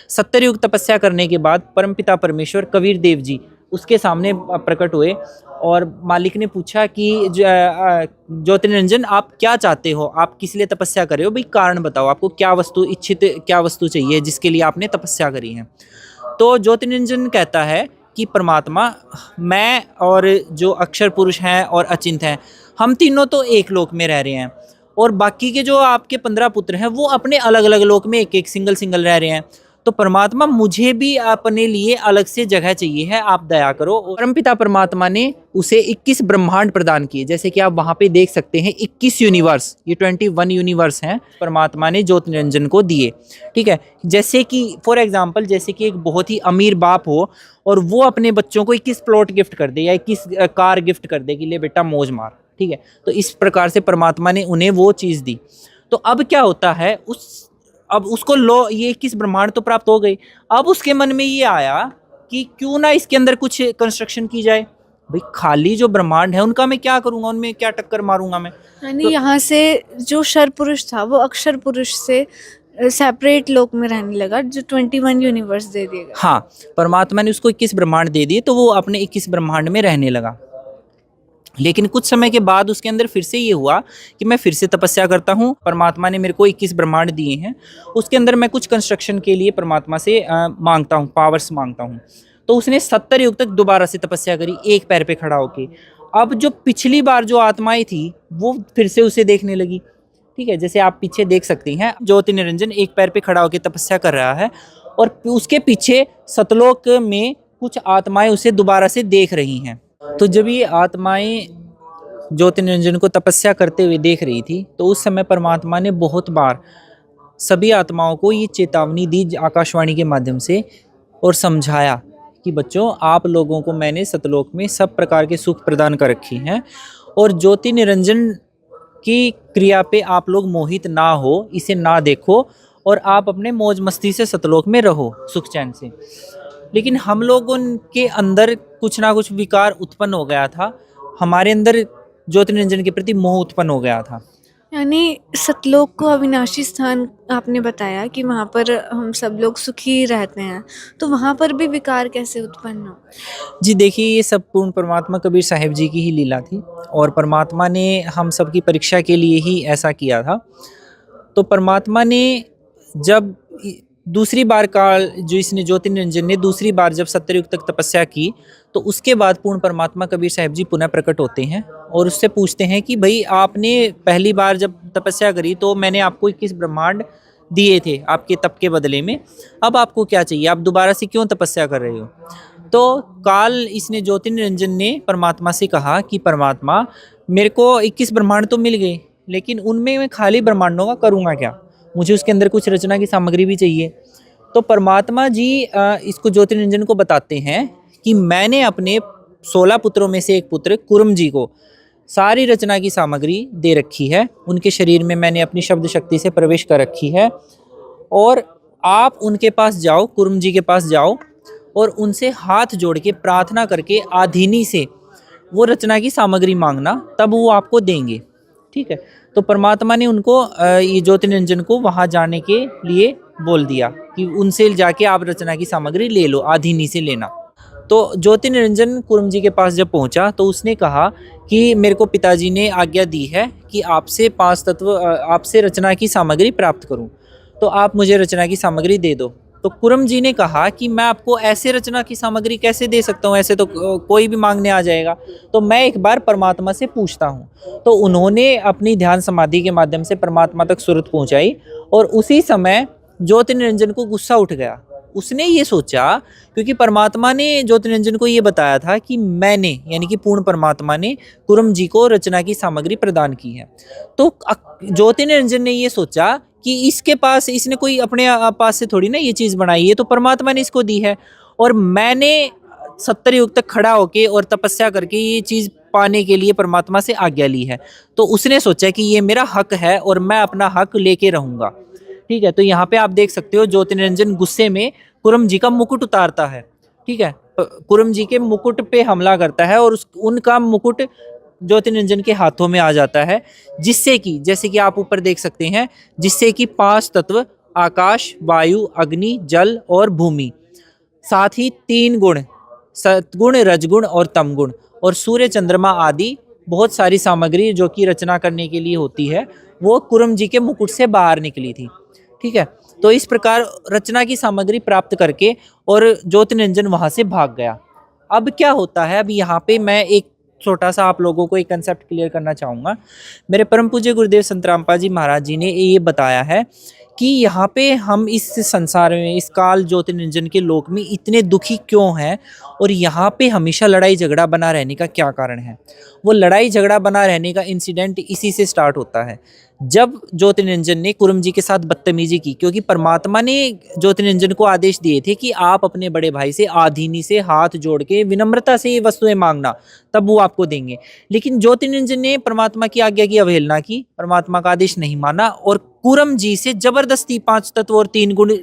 70 युग तपस्या करने के बाद परमपिता परमेश्वर कबीर देव जी उसके सामने प्रकट हुए, और मालिक ने पूछा कि ज्योति निरंजन, आप क्या चाहते हो, आप किस लिए तपस्या कर रहे हो, भाई कारण बताओ, आपको क्या वस्तु इच्छित, क्या वस्तु चाहिए जिसके लिए आपने तपस्या करी है। तो ज्योति निरंजन कहता है कि परमात्मा, मैं और जो अक्षर पुरुष हैं और अचिंत हैं, हम तीनों तो एक लोक में रह रहे हैं, और बाकी के जो आपके 15 पुत्र हैं वो अपने अलग अलग लोक में एक एक सिंगल रह रहे हैं। तो परमात्मा, मुझे भी अपने लिए अलग से जगह चाहिए है, आप दया करो। परमपिता परमात्मा ने उसे 21 ब्रह्मांड प्रदान किए, जैसे कि आप वहाँ पे देख सकते हैं 21 यूनिवर्स, ये 21 यूनिवर्स हैं परमात्मा ने ज्योति निरंजन को दिए, ठीक है। जैसे कि फॉर एग्जांपल, जैसे कि एक बहुत ही अमीर बाप हो और वो अपने बच्चों को 21 प्लॉट गिफ्ट कर दे या 21 कार गिफ्ट कर दे कि ले बेटा मौज मार, ठीक है। तो इस प्रकार से परमात्मा ने उन्हें वो चीज़ दी। तो अब क्या होता है, अब उसको ये 21 ब्रह्मांड तो प्राप्त हो गई। अब उसके मन में ये आया कि क्यों ना इसके अंदर कुछ कंस्ट्रक्शन की जाए। भाई खाली जो ब्रह्मांड है उनका मैं क्या करूंगा, उनमें क्या टक्कर मारूंगा मैं। यानी तो यहाँ से जो शर पुरुष था वो अक्षर पुरुष से सेपरेट लोक में रहने लगा, जो 21 यूनिवर्स दे दिए गए। हाँ, परमात्मा ने उसको 21 ब्रह्मांड दे दिए, तो वो अपने 21 ब्रह्मांड में रहने लगा। लेकिन कुछ समय के बाद उसके अंदर फिर से ये हुआ कि मैं फिर से तपस्या करता हूँ, परमात्मा ने मेरे को 21 ब्रह्मांड दिए हैं, उसके अंदर मैं कुछ कंस्ट्रक्शन के लिए परमात्मा से मांगता हूँ, पावर्स मांगता हूँ। तो उसने 70 युग तक दोबारा से तपस्या करी, एक पैर पे खड़ा होके। अब जो पिछली बार जो आत्माएं थी वो फिर से उसे देखने लगी, ठीक है। जैसे आप पीछे देख सकते हैं, ज्योति निरंजन एक पैर पे खड़ा होकर तपस्या कर रहा है, और उसके पीछे सतलोक में कुछ आत्माएं उसे दोबारा से देख रही हैं। तो जब ये आत्माएं ज्योति निरंजन को तपस्या करते हुए देख रही थी तो उस समय परमात्मा ने बहुत बार सभी आत्माओं को ये चेतावनी दी आकाशवाणी के माध्यम से और समझाया कि बच्चों, आप लोगों को मैंने सतलोक में सब प्रकार के सुख प्रदान कर रखी हैं और ज्योति निरंजन की क्रिया पे आप लोग मोहित ना हो, इसे ना देखो और आप अपने मौज मस्ती से सतलोक में रहो सुख चैन से। लेकिन हम लोगों के अंदर कुछ ना कुछ विकार उत्पन्न हो गया था, हमारे अंदर ज्योति निरंजन के प्रति मोह उत्पन्न हो गया था। यानी सतलोक को अविनाशी स्थान आपने बताया कि वहाँ पर हम सब लोग सुखी रहते हैं, तो वहाँ पर भी विकार कैसे उत्पन्न हो? जी देखिए, ये सब पूर्ण परमात्मा कबीर साहिब जी की ही लीला थी और परमात्मा ने हम सब की परीक्षा के लिए ही ऐसा किया था। तो परमात्मा ने जब दूसरी बार काल जो इसने ज्योति निरंजन ने दूसरी बार जब 70 युग तक तपस्या की तो उसके बाद पूर्ण परमात्मा कबीर साहिब जी पुनः प्रकट होते हैं और उससे पूछते हैं कि भाई, आपने पहली बार जब तपस्या करी तो मैंने आपको 21 ब्रह्मांड दिए थे आपके तप के बदले में, अब आपको क्या चाहिए, आप दोबारा से क्यों तपस्या कर रहे हो? तो काल इसने ज्योति निरंजन ने परमात्मा से कहा कि परमात्मा, मेरे को 21 ब्रह्मांड तो मिल गए, लेकिन उनमें मैं खाली ब्रह्मांडों का करूँगा क्या? मुझे उसके अंदर कुछ रचना की सामग्री भी चाहिए। तो परमात्मा जी इसको ज्योति निरंजन को बताते हैं कि मैंने अपने 16 पुत्रों में से एक पुत्र कुर्म जी को सारी रचना की सामग्री दे रखी है, उनके शरीर में मैंने अपनी शब्द शक्ति से प्रवेश कर रखी है और आप उनके पास जाओ, कुर्म जी के पास जाओ और उनसे हाथ जोड़ के प्रार्थना करके आधीनी से वो रचना की सामग्री मांगना, तब वो आपको देंगे। ठीक है। तो परमात्मा ने उनको ये ज्योति निरंजन को वहाँ जाने के लिए बोल दिया कि उनसे जाके आप रचना की सामग्री ले लो, आधीनी से लेना। तो ज्योति निरंजन कुर्म जी के पास जब पहुँचा तो उसने कहा कि मेरे को पिताजी ने आज्ञा दी है कि आपसे 5 तत्व आपसे रचना की सामग्री प्राप्त करूं, तो आप मुझे रचना की सामग्री दे दो। तो कुर्म जी ने कहा कि मैं आपको ऐसे रचना की सामग्री कैसे दे सकता हूं, ऐसे तो कोई भी मांगने आ जाएगा, तो मैं एक बार परमात्मा से पूछता हूं। तो उन्होंने अपनी ध्यान समाधि के माध्यम से परमात्मा तक सूरत पहुंचाई और उसी समय ज्योति निरंजन को गुस्सा उठ गया। उसने ये सोचा, क्योंकि परमात्मा ने ज्योति निरंजन को ये बताया था कि मैंने, यानी कि पूर्ण परमात्मा ने कुर्म जी को रचना की सामग्री प्रदान की है। तो ज्योति निरंजन ने ये सोचा कि इसके पास, इसने कोई अपने पास से थोड़ी ना ये चीज़ बनाई है, तो परमात्मा ने इसको दी है और मैंने 70 युग तक खड़ा होके और तपस्या करके ये चीज़ पाने के लिए परमात्मा से आज्ञा ली है। तो उसने सोचा कि ये मेरा हक है और मैं अपना हक लेके रहूँगा। ठीक है। तो यहाँ पे आप देख सकते हो ज्योति निरंजन गुस्से में कुर्म जी का मुकुट उतारता है। ठीक है। कुर्म जी के मुकुट पे हमला करता है और उनका मुकुट ज्योति निरंजन के हाथों में आ जाता है, जिससे कि, जैसे कि आप ऊपर देख सकते हैं, जिससे कि 5 तत्व आकाश, वायु, अग्नि, जल और भूमि, साथ ही 3 गुण, सतगुण, रजगुण और तमगुण और सूर्य, चंद्रमा आदि बहुत सारी सामग्री जो कि रचना करने के लिए होती है, वो कुर्म जी के मुकुट से बाहर निकली थी। ठीक है। तो इस प्रकार रचना की सामग्री प्राप्त करके और ज्योति निरंजन वहाँ से भाग गया। अब क्या होता है, अब यहाँ पे मैं एक छोटा सा आप लोगों को एक कंसेप्ट क्लियर करना चाहूँगा। मेरे परम पूज्य गुरुदेव संत रामपाल जी महाराज जी ने ये बताया है कि यहाँ पे हम इस संसार में, इस काल ज्योति निरंजन के लोक में इतने दुखी क्यों हैं और यहाँ पे हमेशा लड़ाई झगड़ा बना रहने का क्या कारण है। वो लड़ाई झगड़ा बना रहने का इंसिडेंट इसी से स्टार्ट होता है, जब ज्योति निरंजन ने कुर्म जी के साथ बदतमीजी की, क्योंकि परमात्मा ने ज्योति निरंजन को आदेश दिए थे कि आप अपने बड़े भाई से आधीनी से हाथ जोड़ के विनम्रता से ये वस्तुएं मांगना, तब वो आपको देंगे। लेकिन ज्योति निरंजन ने परमात्मा की आज्ञा की अवहेलना की, परमात्मा का आदेश नहीं माना और कुर्म जी से जबरदस्ती 5 तत्व और 3 गुण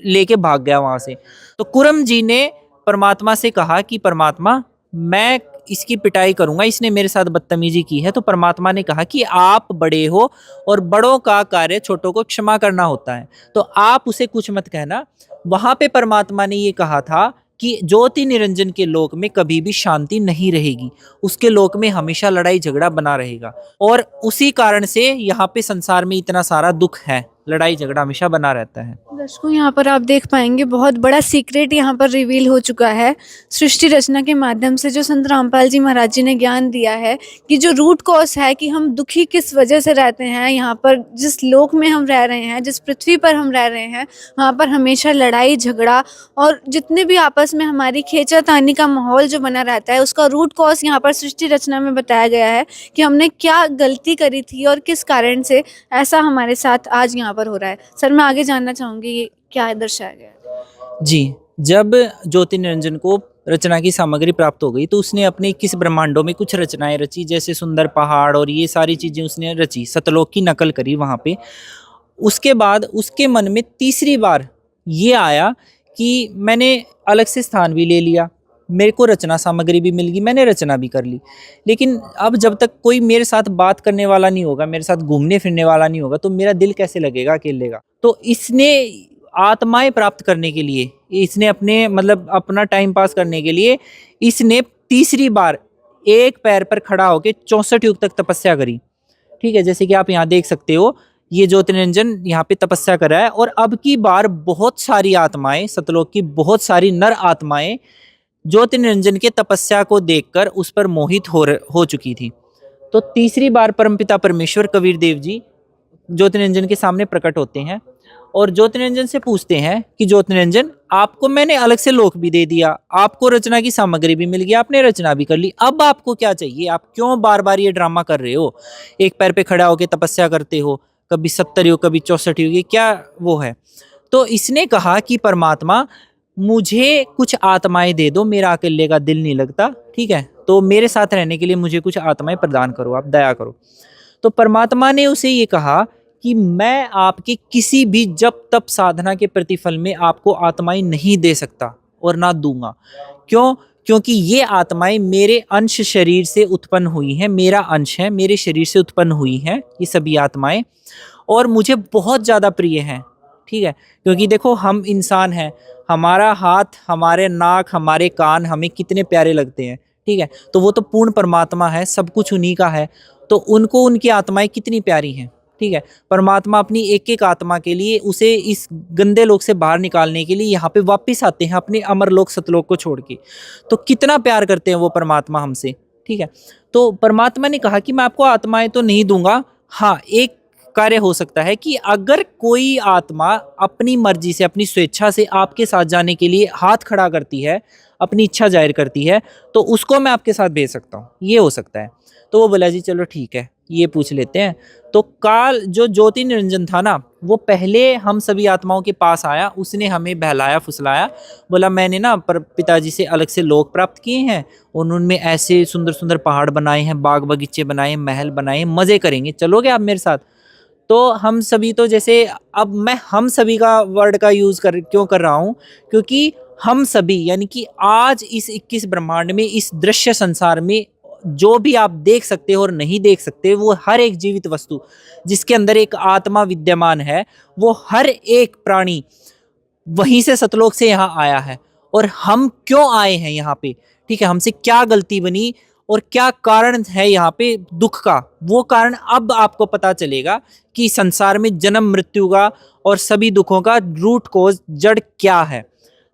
लेके भाग गया वहां से। तो कुर्म जी ने परमात्मा से कहा कि परमात्मा, मैं इसकी पिटाई करूंगा, इसने मेरे साथ बदतमीजी की है। तो परमात्मा ने कहा कि आप बड़े हो और बड़ों का कार्य छोटों को क्षमा करना होता है, तो आप उसे कुछ मत कहना। वहां पे परमात्मा ने ये कहा था कि ज्योति निरंजन के लोक में कभी भी शांति नहीं रहेगी, उसके लोक में हमेशा लड़ाई झगड़ा बना रहेगा और उसी कारण से यहाँ पे संसार में इतना सारा दुख है, लड़ाई झगड़ा हमेशा बना रहता है। दर्शकों, यहाँ पर आप देख पाएंगे बहुत बड़ा सीक्रेट यहाँ पर रिवील हो चुका है सृष्टि रचना के माध्यम से, जो संत रामपाल जी महाराज जी ने ज्ञान दिया है कि जो रूट कॉज है कि हम दुखी किस वजह से रहते हैं, यहाँ पर जिस लोक में हम रह रहे हैं, जिस पृथ्वी पर हम रह रहे हैं, वहाँ पर हमेशा लड़ाई झगड़ा और जितने भी आपस में हमारी खींचातानी का माहौल जो बना रहता है, उसका रूट कॉज यहाँ पर सृष्टि रचना में बताया गया है कि हमने क्या गलती करी थी और किस कारण से ऐसा हमारे साथ आज यहाँ पर हो रहा है। सर, मैं आगे जानना चाहूँगी ये क्या दर्शाया गया है। जी, जब ज्योति निरंजन को रचना की सामग्री प्राप्त हो गई तो उसने अपने 21 ब्रह्मांडों में कुछ रचनाएं रची, जैसे सुंदर पहाड़ और ये सारी चीज़ें उसने रची, सतलोक की नकल करी वहाँ पे। उसके बाद उसके मन में तीसरी बार ये आया कि मैंने अलग से स्थान भी ले लिया, मेरे को रचना सामग्री भी मिल गई, मैंने रचना भी कर ली, लेकिन अब जब तक कोई मेरे साथ बात करने वाला नहीं होगा, मेरे साथ घूमने फिरने वाला नहीं होगा, तो मेरा दिल कैसे लगेगा अकेले का। तो इसने आत्माएं प्राप्त करने के लिए, इसने अपने मतलब अपना टाइम पास करने के लिए इसने तीसरी बार एक पैर पर खड़ा होकर 64 युग तक तपस्या करी। ठीक है, जैसे कि आप यहाँ देख सकते हो, ये ज्योति निरंजन यहाँ पे तपस्या कर रहा है और अब की बार बहुत सारी आत्माएं, सतलोक की बहुत सारी नर आत्माएं ज्योति निरंजन के तपस्या को देखकर उस पर मोहित हो चुकी थी। तो तीसरी बार परमपिता परमेश्वर कबीर देव जी ज्योति निरंजन के सामने प्रकट होते हैं और ज्योति निरंजन से पूछते हैं कि ज्योति निरंजन, आपको मैंने अलग से लोक भी दे दिया, आपको रचना की सामग्री भी मिल गई, आपने रचना भी कर ली, अब आपको क्या चाहिए? आप क्यों बार बार ये ड्रामा कर रहे हो? एक पैर पे खड़ा होकर तपस्या करते हो, कभी 70 युग कभी 64 युग, ये क्या वो है? तो इसने कहा कि परमात्मा, मुझे कुछ आत्माएं दे दो, मेरा अकेले का दिल नहीं लगता, ठीक है, तो मेरे साथ रहने के लिए मुझे कुछ आत्माएं प्रदान करो, आप दया करो। तो परमात्मा ने उसे ये कहा कि मैं आपकी किसी भी जप तप साधना के प्रतिफल में आपको आत्माएं नहीं दे सकता और ना दूंगा। क्यों? क्योंकि ये आत्माएं मेरे अंश शरीर से उत्पन्न हुई हैं, मेरा अंश है, मेरे शरीर से उत्पन्न हुई हैं ये सभी आत्माएं, और मुझे बहुत ज़्यादा प्रिय हैं। ठीक है, क्योंकि देखो हम इंसान हैं, हमारा हाथ, हमारे नाक, हमारे कान हमें कितने प्यारे लगते हैं। ठीक है, तो वो तो पूर्ण परमात्मा है, सब कुछ उन्हीं का है, तो उनको उनकी आत्माएं कितनी प्यारी हैं। ठीक है, परमात्मा अपनी एक एक आत्मा के लिए, उसे इस गंदे लोक से बाहर निकालने के लिए यहाँ पे वापस आते हैं अपने अमरलोक सतलोक को छोड़ के। तो कितना प्यार करते हैं वो परमात्मा हमसे। ठीक है, तो परमात्मा ने कहा कि मैं आपको आत्माएं तो नहीं दूंगा, हाँ एक कार्य हो सकता है कि अगर कोई आत्मा अपनी मर्जी से, अपनी स्वेच्छा से आपके साथ जाने के लिए हाथ खड़ा करती है, अपनी इच्छा जाहिर करती है, तो उसको मैं आपके साथ भेज सकता हूँ, ये हो सकता है। तो वो बोला जी चलो ठीक है, ये पूछ लेते हैं। तो काल जो ज्योति निरंजन था ना, वो पहले हम सभी आत्माओं के पास आया, उसने हमें बहलाया फुसलाया, बोला मैंने ना पिताजी से अलग से लोक प्राप्त किए हैं और उनमें ऐसे सुंदर सुंदर पहाड़ बनाए हैं, बाग बगीचे बनाए, महल बनाए, मज़े करेंगे, चलोगे आप मेरे साथ? तो हम सभी तो जैसे, अब मैं हम सभी का वर्ड का यूज़ क्यों कर रहा हूँ, क्योंकि हम सभी यानी कि आज इस 21 ब्रह्मांड में, इस दृश्य संसार में जो भी आप देख सकते हो और नहीं देख सकते, वो हर एक जीवित वस्तु जिसके अंदर एक आत्मा विद्यमान है, वो हर एक प्राणी वहीं से सतलोक से यहाँ आया है। और हम क्यों आए हैं यहाँ पे, ठीक है, हमसे क्या गलती बनी और क्या कारण है यहाँ पे दुख का, वो कारण अब आपको पता चलेगा कि संसार में जन्म मृत्यु का और सभी दुखों का रूट कोज, जड़ क्या है।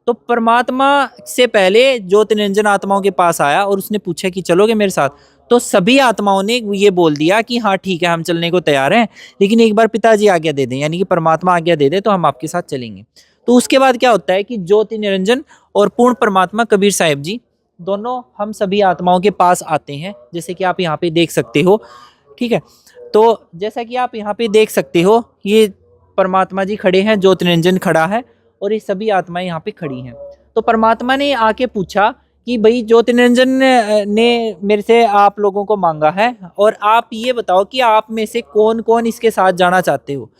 तो परमात्मा से पहले ज्योति निरंजन आत्माओं के पास आया और उसने पूछा कि चलोगे मेरे साथ? तो सभी आत्माओं ने ये बोल दिया कि हाँ ठीक है, हम चलने को तैयार हैं, लेकिन एक बार पिताजी आज्ञा दे दें, यानी कि परमात्मा आज्ञा दे दे तो हम आपके साथ चलेंगे। तो उसके बाद क्या होता है कि ज्योति निरंजन और पूर्ण परमात्मा कबीर साहिब जी दोनों हम सभी आत्माओं के पास आते हैं, जैसे कि आप यहाँ पे देख सकते हो। ठीक है, तो जैसा कि आप यहाँ पे देख सकते हो, ये परमात्मा जी खड़े हैं, ज्योति निरंजन खड़ा है और ये सभी आत्माएं यहाँ पे खड़ी हैं। तो परमात्मा ने आके पूछा कि भाई ज्योति निरंजन ने मेरे से आप लोगों को मांगा है और आप ये बताओ कि आप में से कौन कौन इसके साथ जाना चाहते हो,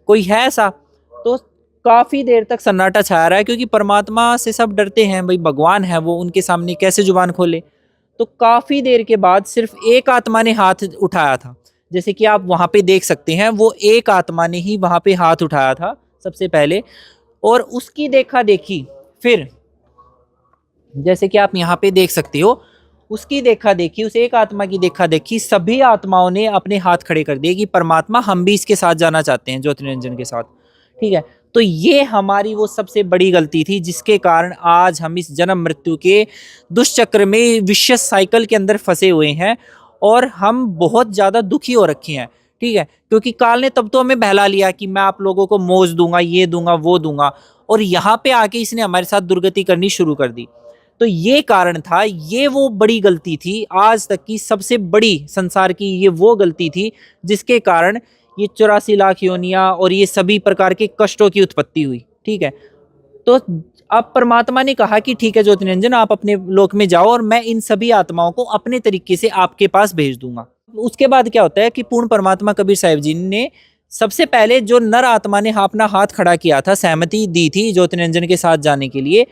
कोई है ऐसा? तो काफ़ी देर तक सन्नाटा छाया रहा है, क्योंकि परमात्मा से सब डरते हैं, भाई भगवान है वो, उनके सामने कैसे जुबान खोले। तो काफ़ी देर के बाद सिर्फ एक आत्मा ने हाथ उठाया था, जैसे कि आप वहाँ पे देख सकते हैं, वो एक आत्मा ने ही वहाँ पे हाथ उठाया था सबसे पहले, और उसकी देखा देखी फिर जैसे कि आप यहाँ पे देख सकते हो, उसकी देखा देखी, उस एक आत्मा की देखा देखी सभी आत्माओं ने अपने हाथ खड़े कर दिए कि परमात्मा हम भी इसके साथ जाना चाहते हैं, ज्योति निरंजन के साथ। ठीक है। तो ये हमारी वो सबसे बड़ी गलती थी जिसके कारण आज हम इस जन्म मृत्यु के दुष्चक्र में, विशेष साइकिल के अंदर फंसे हुए हैं और हम बहुत ज़्यादा दुखी हो रखे हैं। ठीक है, क्योंकि काल ने तब तो हमें बहला लिया कि मैं आप लोगों को मौज दूंगा, ये दूंगा, वो दूंगा, और यहाँ पे आके इसने हमारे साथ दुर्गति करनी शुरू कर दी। तो ये कारण था, ये वो बड़ी गलती थी, आज तक की सबसे बड़ी संसार की ये वो गलती थी जिसके कारण ये 84 लाख योनियां और ये सभी प्रकार के कष्टों की उत्पत्ति हुई। ठीक है, तो अब परमात्मा ने कहा कि ठीक है ज्योति निरंजन, आप अपने लोक में जाओ और मैं इन सभी आत्माओं को अपने तरीके से आपके पास भेज दूंगा। उसके बाद क्या होता है कि पूर्ण परमात्मा कबीर साहिब जी ने सबसे पहले जो नर आत्मा ने अपना हाथ खड़ा किया था, सहमति दी थी ज्योति निरंजन के साथ जाने के लिए,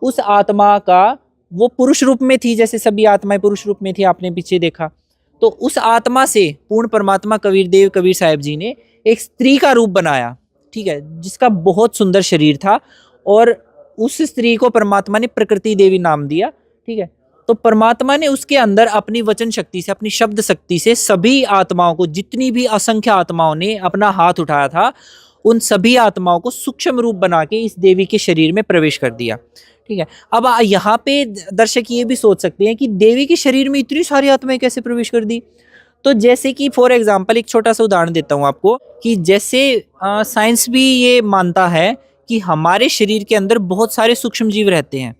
उस आत्मा का वो पुरुष रूप में थी, जैसे सभी आत्माएं पुरुष रूप में थी, आपने पीछे देखा। तो उस आत्मा से पूर्ण परमात्मा कबीर साहिब जी ने एक स्त्री का रूप बनाया। ठीक है, जिसका बहुत सुंदर शरीर था और उस स्त्री को परमात्मा ने प्रकृति देवी नाम दिया। ठीक है, तो परमात्मा ने उसके अंदर अपनी वचन शक्ति से, अपनी शब्द शक्ति से सभी आत्माओं को, जितनी भी असंख्य आत्माओं ने अपना हाथ उठाया था, उन सभी आत्माओं को सूक्ष्म रूप बना के इस देवी के शरीर में प्रवेश कर दिया। ठीक है, अब यहाँ पे दर्शक ये भी सोच सकते हैं कि देवी के शरीर में इतनी सारी आत्माएं कैसे प्रवेश कर दी। तो जैसे कि फॉर एग्जांपल एक छोटा सा उदाहरण देता हूँ आपको, कि जैसे साइंस भी ये मानता है कि हमारे शरीर के अंदर बहुत सारे सूक्ष्म जीव रहते हैं।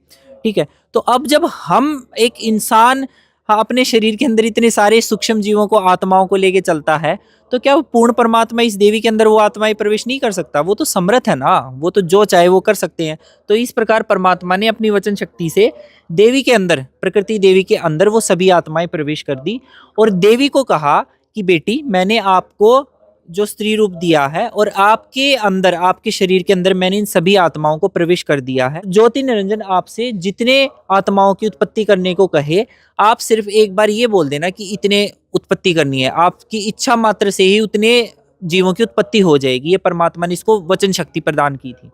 ठीक है, तो अब जब हम एक इंसान अपने शरीर के अंदर इतने सारे सूक्ष्म जीवों को, आत्माओं को लेके चलता है, तो क्या वो पूर्ण परमात्मा इस देवी के अंदर वो आत्माएं प्रवेश नहीं कर सकता? वो तो समर्थ है ना, वो तो जो चाहे वो कर सकते हैं। तो इस प्रकार परमात्मा ने अपनी वचन शक्ति से देवी के अंदर, प्रकृति देवी के अंदर वो सभी आत्माएं प्रवेश कर दी और देवी को कहा कि बेटी, मैंने आपको जो स्त्री रूप दिया है और आपके अंदर, आपके शरीर के अंदर मैंने इन सभी आत्माओं को प्रवेश कर दिया है। ज्योति निरंजन आपसे जितने आत्माओं की उत्पत्ति करने को कहे, आप सिर्फ एक बार ये बोल देना कि इतने उत्पत्ति करनी है, आपकी इच्छा मात्र से ही उतने जीवों की उत्पत्ति हो जाएगी। ये परमात्मा ने इसको वचन शक्ति प्रदान की थी।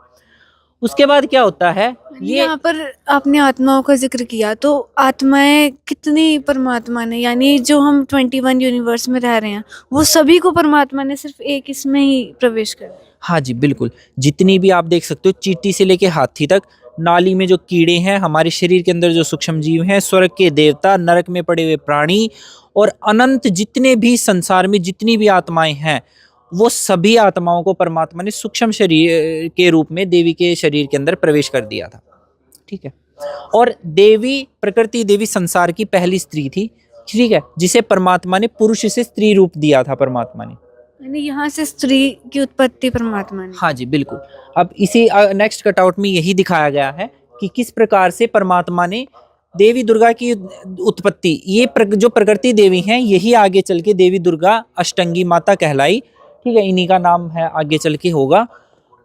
उसके बाद क्या होता है, ये यहाँ पर आपने आत्माओं का जिक्र किया, तो आत्माएं कितनी परमात्मा ने, यानी जो हम 21 यूनिवर्स में रह रहे हैं, वो सभी को परमात्मा ने सिर्फ एक इसमें ही प्रवेश कर दिया? हाँ जी बिल्कुल, जितनी भी आप देख सकते हो, चींटी से लेके हाथी तक, नाली में जो कीड़े हैं, हमारे शरीर के अंदर जो सूक्ष्म जीव हैं, स्वर्ग के देवता, नरक में पड़े हुए प्राणी और अनंत जितने भी संसार में जितनी भी आत्माएं हैं, वो सभी आत्माओं को परमात्मा ने सूक्ष्म शरीर के रूप में देवी के शरीर के अंदर प्रवेश कर दिया था। ठीक है, और देवी, प्रकृति देवी संसार की पहली स्त्री थी। ठीक है, जिसे परमात्मा ने पुरुष से स्त्री रूप दिया था परमात्मा ने। यानी यहाँ से स्त्री की उत्पत्ति परमात्मा ने? हाँ जी बिल्कुल। अब इसी नेक्स्ट कटआउट में यही दिखाया गया है कि किस प्रकार से परमात्मा ने देवी दुर्गा की उत्पत्ति, ये जो प्रकृति देवी हैं, यही आगे चल के देवी दुर्गा अष्टंगी माता कहलाई। ठीक है, इन्हीं का नाम है आगे चल के होगा।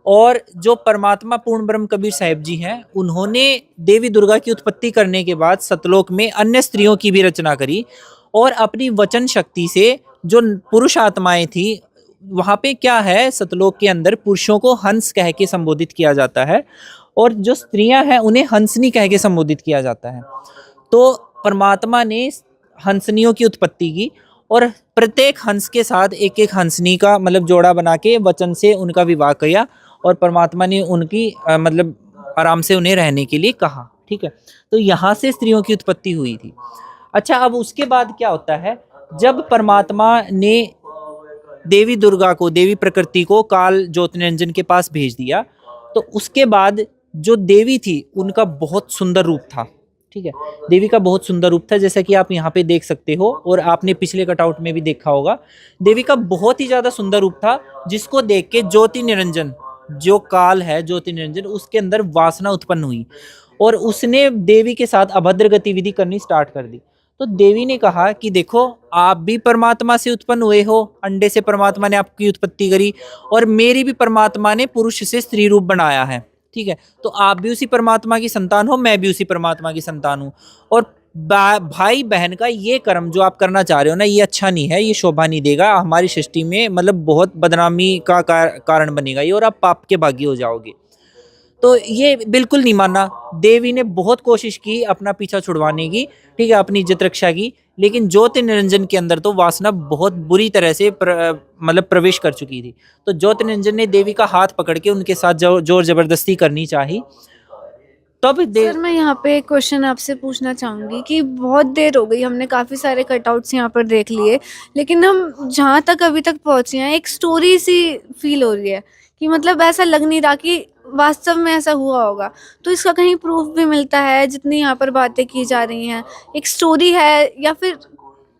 और जो परमात्मा पूर्ण ब्रह्म कबीर साहिब जी हैं, उन्होंने देवी दुर्गा की उत्पत्ति करने के बाद सतलोक में अन्य स्त्रियों की भी रचना करी और अपनी वचन शक्ति से जो पुरुष आत्माएं थी, वहाँ पे क्या है, सतलोक के अंदर पुरुषों को हंस कह के संबोधित किया जाता है और जो स्त्रियां हैं उन्हें हंसनी कह के संबोधित किया जाता है। तो परमात्मा ने हंसनियों की उत्पत्ति की और प्रत्येक हंस के साथ एक एक हंसनी का मतलब जोड़ा बना के वचन से उनका विवाह किया और परमात्मा ने उनकी मतलब आराम से उन्हें रहने के लिए कहा। ठीक है, तो यहाँ से स्त्रियों की उत्पत्ति हुई थी। अच्छा, अब उसके बाद क्या होता है, जब परमात्मा ने देवी दुर्गा को, देवी प्रकृति को काल ज्योति निरंजन के पास भेज दिया, तो उसके बाद जो देवी थी उनका बहुत सुंदर रूप था। ठीक है, देवी का बहुत सुंदर रूप था, जैसा कि आप यहाँ पे देख सकते हो और आपने पिछले कटआउट में भी देखा होगा। देवी का बहुत ही ज्यादा सुंदर रूप था, जिसको देख के ज्योति निरंजन, जो काल है ज्योति निरंजन, उसके अंदर वासना उत्पन्न हुई और उसने देवी के साथ अभद्र गतिविधि करनी स्टार्ट कर दी। तो देवी ने कहा कि देखो, आप भी परमात्मा से उत्पन्न हुए हो, अंडे से परमात्मा ने आपकी उत्पत्ति करी और मेरी भी परमात्मा ने पुरुष से स्त्री रूप बनाया है। ठीक है, तो आप भी उसी परमात्मा की संतान हो, मैं भी उसी परमात्मा की संतान हूँ। और भाई बहन का ये कर्म जो आप करना चाह रहे हो ना, ये अच्छा नहीं है, ये शोभा नहीं देगा हमारी सृष्टि में, मतलब बहुत बदनामी का कारण बनेगा ये और आप पाप के भागी हो जाओगे। तो ये बिल्कुल नहीं माना। देवी ने बहुत कोशिश की अपना पीछा छुड़वाने की, ठीक है, अपनी इज्जत रक्षा की, लेकिन ज्योति निरंजन के अंदर तो वासना बहुत बुरी तरह से मतलब प्रवेश कर चुकी थी। तो ज्योति निरंजन ने देवी का हाथ पकड़ के उनके साथ जोर जबरदस्ती करनी चाही। तब सर मैं यहाँ पे एक क्वेश्चन आपसे पूछना चाहूँगी कि बहुत देर हो गई, हमने काफ़ी सारे कटआउट्स यहाँ पर देख लिए, लेकिन हम जहाँ तक अभी तक पहुँचे हैं एक स्टोरी सी फील हो रही है कि मतलब ऐसा लग नहीं रहा कि वास्तव में ऐसा हुआ होगा। तो इसका कहीं प्रूफ भी मिलता है? जितनी यहाँ पर बातें की जा रही हैं एक स्टोरी है या फिर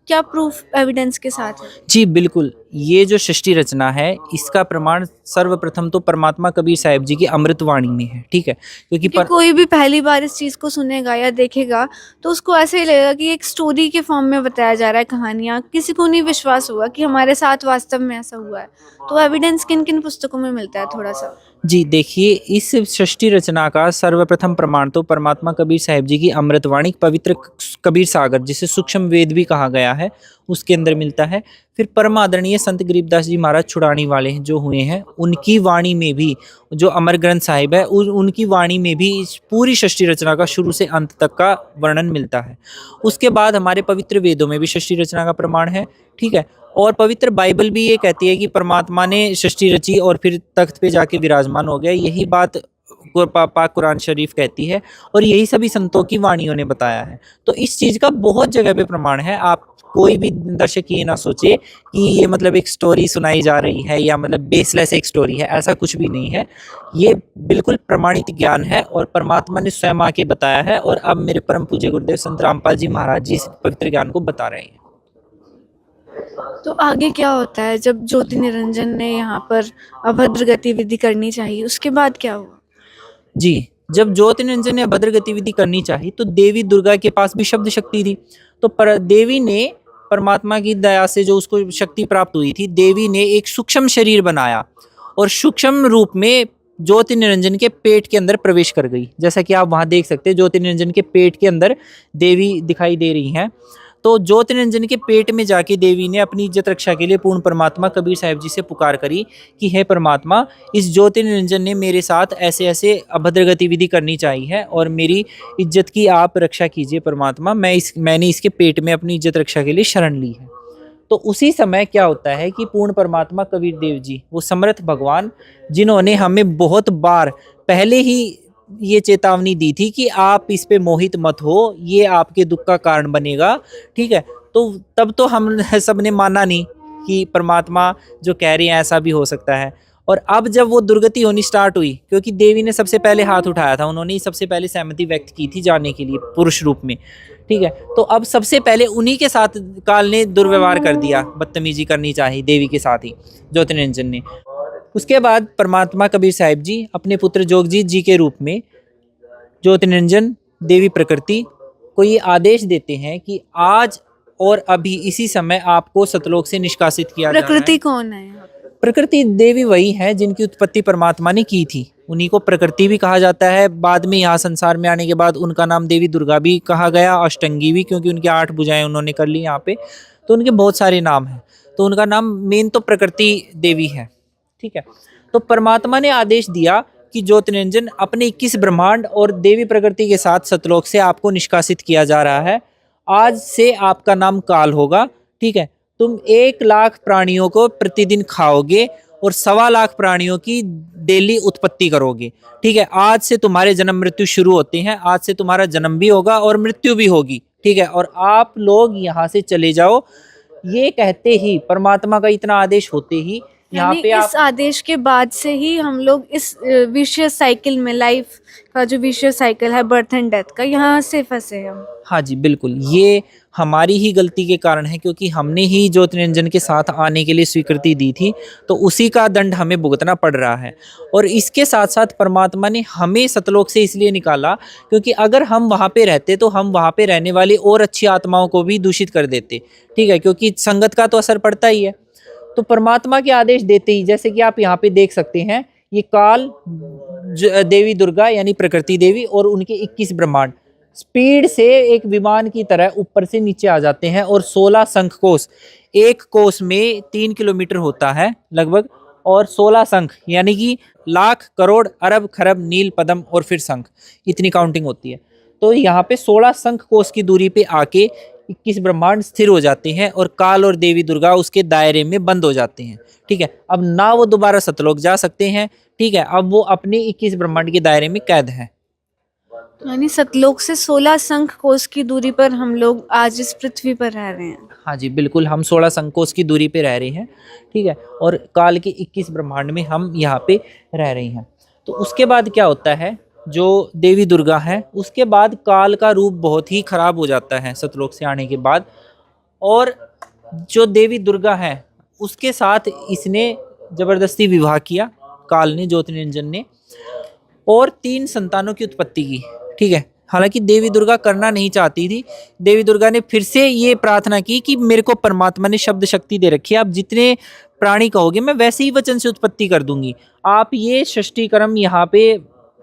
क्या प्रूफ एविडेंस के साथ है? जी बिल्कुल, ये जो सृष्टि रचना है इसका प्रमाण सर्वप्रथम तो परमात्मा कबीर साहिब जी की अमृतवाणी में है, ठीक है, क्योंकि कि कोई भी पहली बार इस चीज़ को सुनेगा या देखेगा तो उसको ऐसे ही लगेगा कि एक स्टोरी के फॉर्म में बताया जा रहा है कहानियाँ, किसी को नहीं विश्वास होगा कि हमारे साथ वास्तव में ऐसा हुआ है। तो एविडेंस किन किन पुस्तकों में मिलता है थोड़ा सा? जी देखिए, इस सृष्टि रचना का सर्वप्रथम प्रमाण तो परमात्मा कबीर साहिब जी की अमृतवाणी पवित्र कबीर सागर, जिसे सूक्ष्म वेद भी कहा गया है, उसके अंदर मिलता है। फिर परम आदरणीय संत गरीबदास जी महाराज छुड़ानी वाले जो हुए हैं, उनकी वाणी में भी, जो अमर ग्रंथ साहिब है उनकी वाणी में भी इस पूरी सृष्टि रचना का शुरू से अंत तक का वर्णन मिलता है। उसके बाद हमारे पवित्र वेदों में भी सृष्टि रचना का प्रमाण है, ठीक है। और पवित्र बाइबल भी ये कहती है कि परमात्मा ने सृष्टि रची और फिर तख्त पे जाके विराजमान हो गया। यही बात पाक कुरान शरीफ कहती है और यही सभी संतों की वाणियों ने बताया है। तो इस चीज़ का बहुत जगह पे प्रमाण है। आप कोई भी दर्शक ये ना सोचे कि ये मतलब एक स्टोरी सुनाई जा रही है या मतलब बेसलेस एक स्टोरी है, ऐसा कुछ भी नहीं है। ये बिल्कुल प्रमाणित ज्ञान है और परमात्मा ने स्वयं आके बताया है और अब मेरे परम पूज्य गुरुदेव संत रामपाल जी महाराज जी इस पवित्र ज्ञान को बता रहे हैं। तो आगे क्या होता है जब ज्योति निरंजन ने यहाँ पर अभद्र गतिविधि करनी चाहिए, उसके बाद क्या हुआ? जी, जब ज्योति निरंजन ने अभद्र गतिविधि करनी चाहिए तो देवी दुर्गा के पास भी शब्द शक्ति थी। तो देवी ने परमात्मा की दया से जो उसको शक्ति प्राप्त हुई थी, देवी ने एक सूक्ष्म शरीर बनाया और सूक्ष्म रूप में ज्योति निरंजन के पेट के अंदर प्रवेश कर गई। जैसा कि आप वहाँ देख सकते हैं, ज्योति निरंजन के पेट के अंदर देवी दिखाई दे रही हैं। तो ज्योति निरंजन के पेट में जाके देवी ने अपनी इज्जत रक्षा के लिए पूर्ण परमात्मा कबीर साहिब जी से पुकार करी कि हे परमात्मा, इस ज्योति निरंजन ने मेरे साथ ऐसे ऐसे अभद्र गतिविधि करनी चाहिए और मेरी इज्जत की आप रक्षा कीजिए परमात्मा। मैंने इसके पेट में अपनी इज्जत रक्षा के लिए शरण ली है। तो उसी समय क्या होता है कि पूर्ण परमात्मा कबीर देव जी, वो समर्थ भगवान, जिन्होंने हमें बहुत बार पहले ही ये चेतावनी दी थी कि आप इस पे मोहित मत हो, ये आपके दुख का कारण बनेगा, ठीक है। तो तब तो हम सब ने माना नहीं कि परमात्मा जो कह रहे हैं ऐसा भी हो सकता है। और अब जब वो दुर्गति होनी स्टार्ट हुई, क्योंकि देवी ने सबसे पहले हाथ उठाया था, उन्होंने ही सबसे पहले सहमति व्यक्त की थी जाने के लिए पुरुष रूप में, ठीक है। तो अब सबसे पहले उन्हीं के साथ काल ने दुर्व्यवहार कर दिया, बदतमीजी करनी चाहिए देवी के साथ ही ज्योति निरंजन ने। उसके बाद परमात्मा कबीर साहिब जी अपने पुत्र जोगजीत जी के रूप में ज्योति निरंजन देवी प्रकृति को ये आदेश देते हैं कि आज और अभी इसी समय आपको सतलोक से निष्कासित किया जा रहा है। प्रकृति कौन है? प्रकृति देवी वही है जिनकी उत्पत्ति परमात्मा ने की थी, उन्हीं को प्रकृति भी कहा जाता है। बाद में यहाँ संसार में आने के बाद उनका नाम देवी दुर्गा भी कहा गया, अष्टंगी भी, क्योंकि उनकी 8 भुजाएं उन्होंने कर ली यहाँ पे। तो उनके बहुत सारे नाम हैं, तो उनका नाम मेन तो प्रकृति देवी है, ठीक है। तो परमात्मा ने आदेश दिया कि ज्योति निरंजन अपने 21 ब्रह्मांड और देवी प्रकृति के साथ सतलोक से आपको निष्कासित किया जा रहा है। आज से आपका नाम काल होगा, ठीक है। तुम 1 लाख प्राणियों को प्रतिदिन खाओगे और 1.25 लाख प्राणियों की डेली उत्पत्ति करोगे, ठीक है। आज से तुम्हारे जन्म मृत्यु शुरू होते हैं, आज से तुम्हारा जन्म भी होगा और मृत्यु भी होगी, ठीक है। और आप लोग यहाँ से चले जाओ। ये कहते ही, परमात्मा का इतना आदेश होते ही यहाँ पे इस आदेश के बाद से ही हम लोग इस विशियस साइकिल में, लाइफ का जो विशियस साइकिल है बर्थ एंड डेथ का, यहाँ से फंसे हम। हाँ जी बिल्कुल, ये हमारी ही गलती के कारण है, क्योंकि हमने ही ज्योति निरंजन के साथ आने के लिए स्वीकृति दी थी, तो उसी का दंड हमें भुगतना पड़ रहा है। और इसके साथ साथ परमात्मा ने हमें सतलोक से इसलिए निकाला क्योंकि अगर हम वहाँ पे रहते तो हम वहाँ पे रहने वाली और अच्छी आत्माओं को भी दूषित कर देते, ठीक है, क्योंकि संगत का तो असर पड़ता ही है। तो परमात्मा के आदेश देते ही, जैसे कि आप यहाँ पे देख सकते हैं, ये काल, देवी दुर्गा यानी प्रकृति देवी और उनके 21 ब्रह्मांड स्पीड से एक विमान की तरह ऊपर से नीचे आ जाते हैं। और 16 शंख कोश, एक कोश में 3 किलोमीटर होता है लगभग, और 16 शंख यानी कि लाख, करोड़, अरब, खरब, नील, पद्म और फिर शंख, इतनी काउंटिंग होती है। तो यहाँ पे 16 शंख कोश की दूरी पे आके 21 ब्रह्मांड स्थिर हो जाते हैं और काल और देवी दुर्गा उसके दायरे में बंद हो जाते हैं। ठीक है, अब ना वो दोबारा सतलोक जा सकते हैं। ठीक है, अब वो अपने 21 ब्रह्मांड के दायरे में कैद हैं। यानी सतलोक से 16 शंख कोस की दूरी पर हम लोग आज इस पृथ्वी पर रह रहे हैं। हाँ जी बिल्कुल, हम 16 संकोच की दूरी पे रह रहे हैं। ठीक है, और काल के 21 ब्रह्मांड में हम यहाँ पे रह रहे हैं। तो उसके बाद क्या होता है, जो देवी दुर्गा है उसके बाद काल का रूप बहुत ही खराब हो जाता है सतलोक से आने के बाद। और जो देवी दुर्गा है उसके साथ इसने जबरदस्ती विवाह किया, काल ने, ज्योति निरंजन ने, और 3 संतानों की उत्पत्ति की। ठीक है, हालांकि देवी दुर्गा करना नहीं चाहती थी। देवी दुर्गा ने फिर से ये प्रार्थना की कि मेरे को परमात्मा ने शब्द शक्ति दे रखी है, आप जितने प्राणी कहोगे मैं वैसे ही वचन से उत्पत्ति कर दूंगी, आप ये षष्ठी कर्म यहाँ पे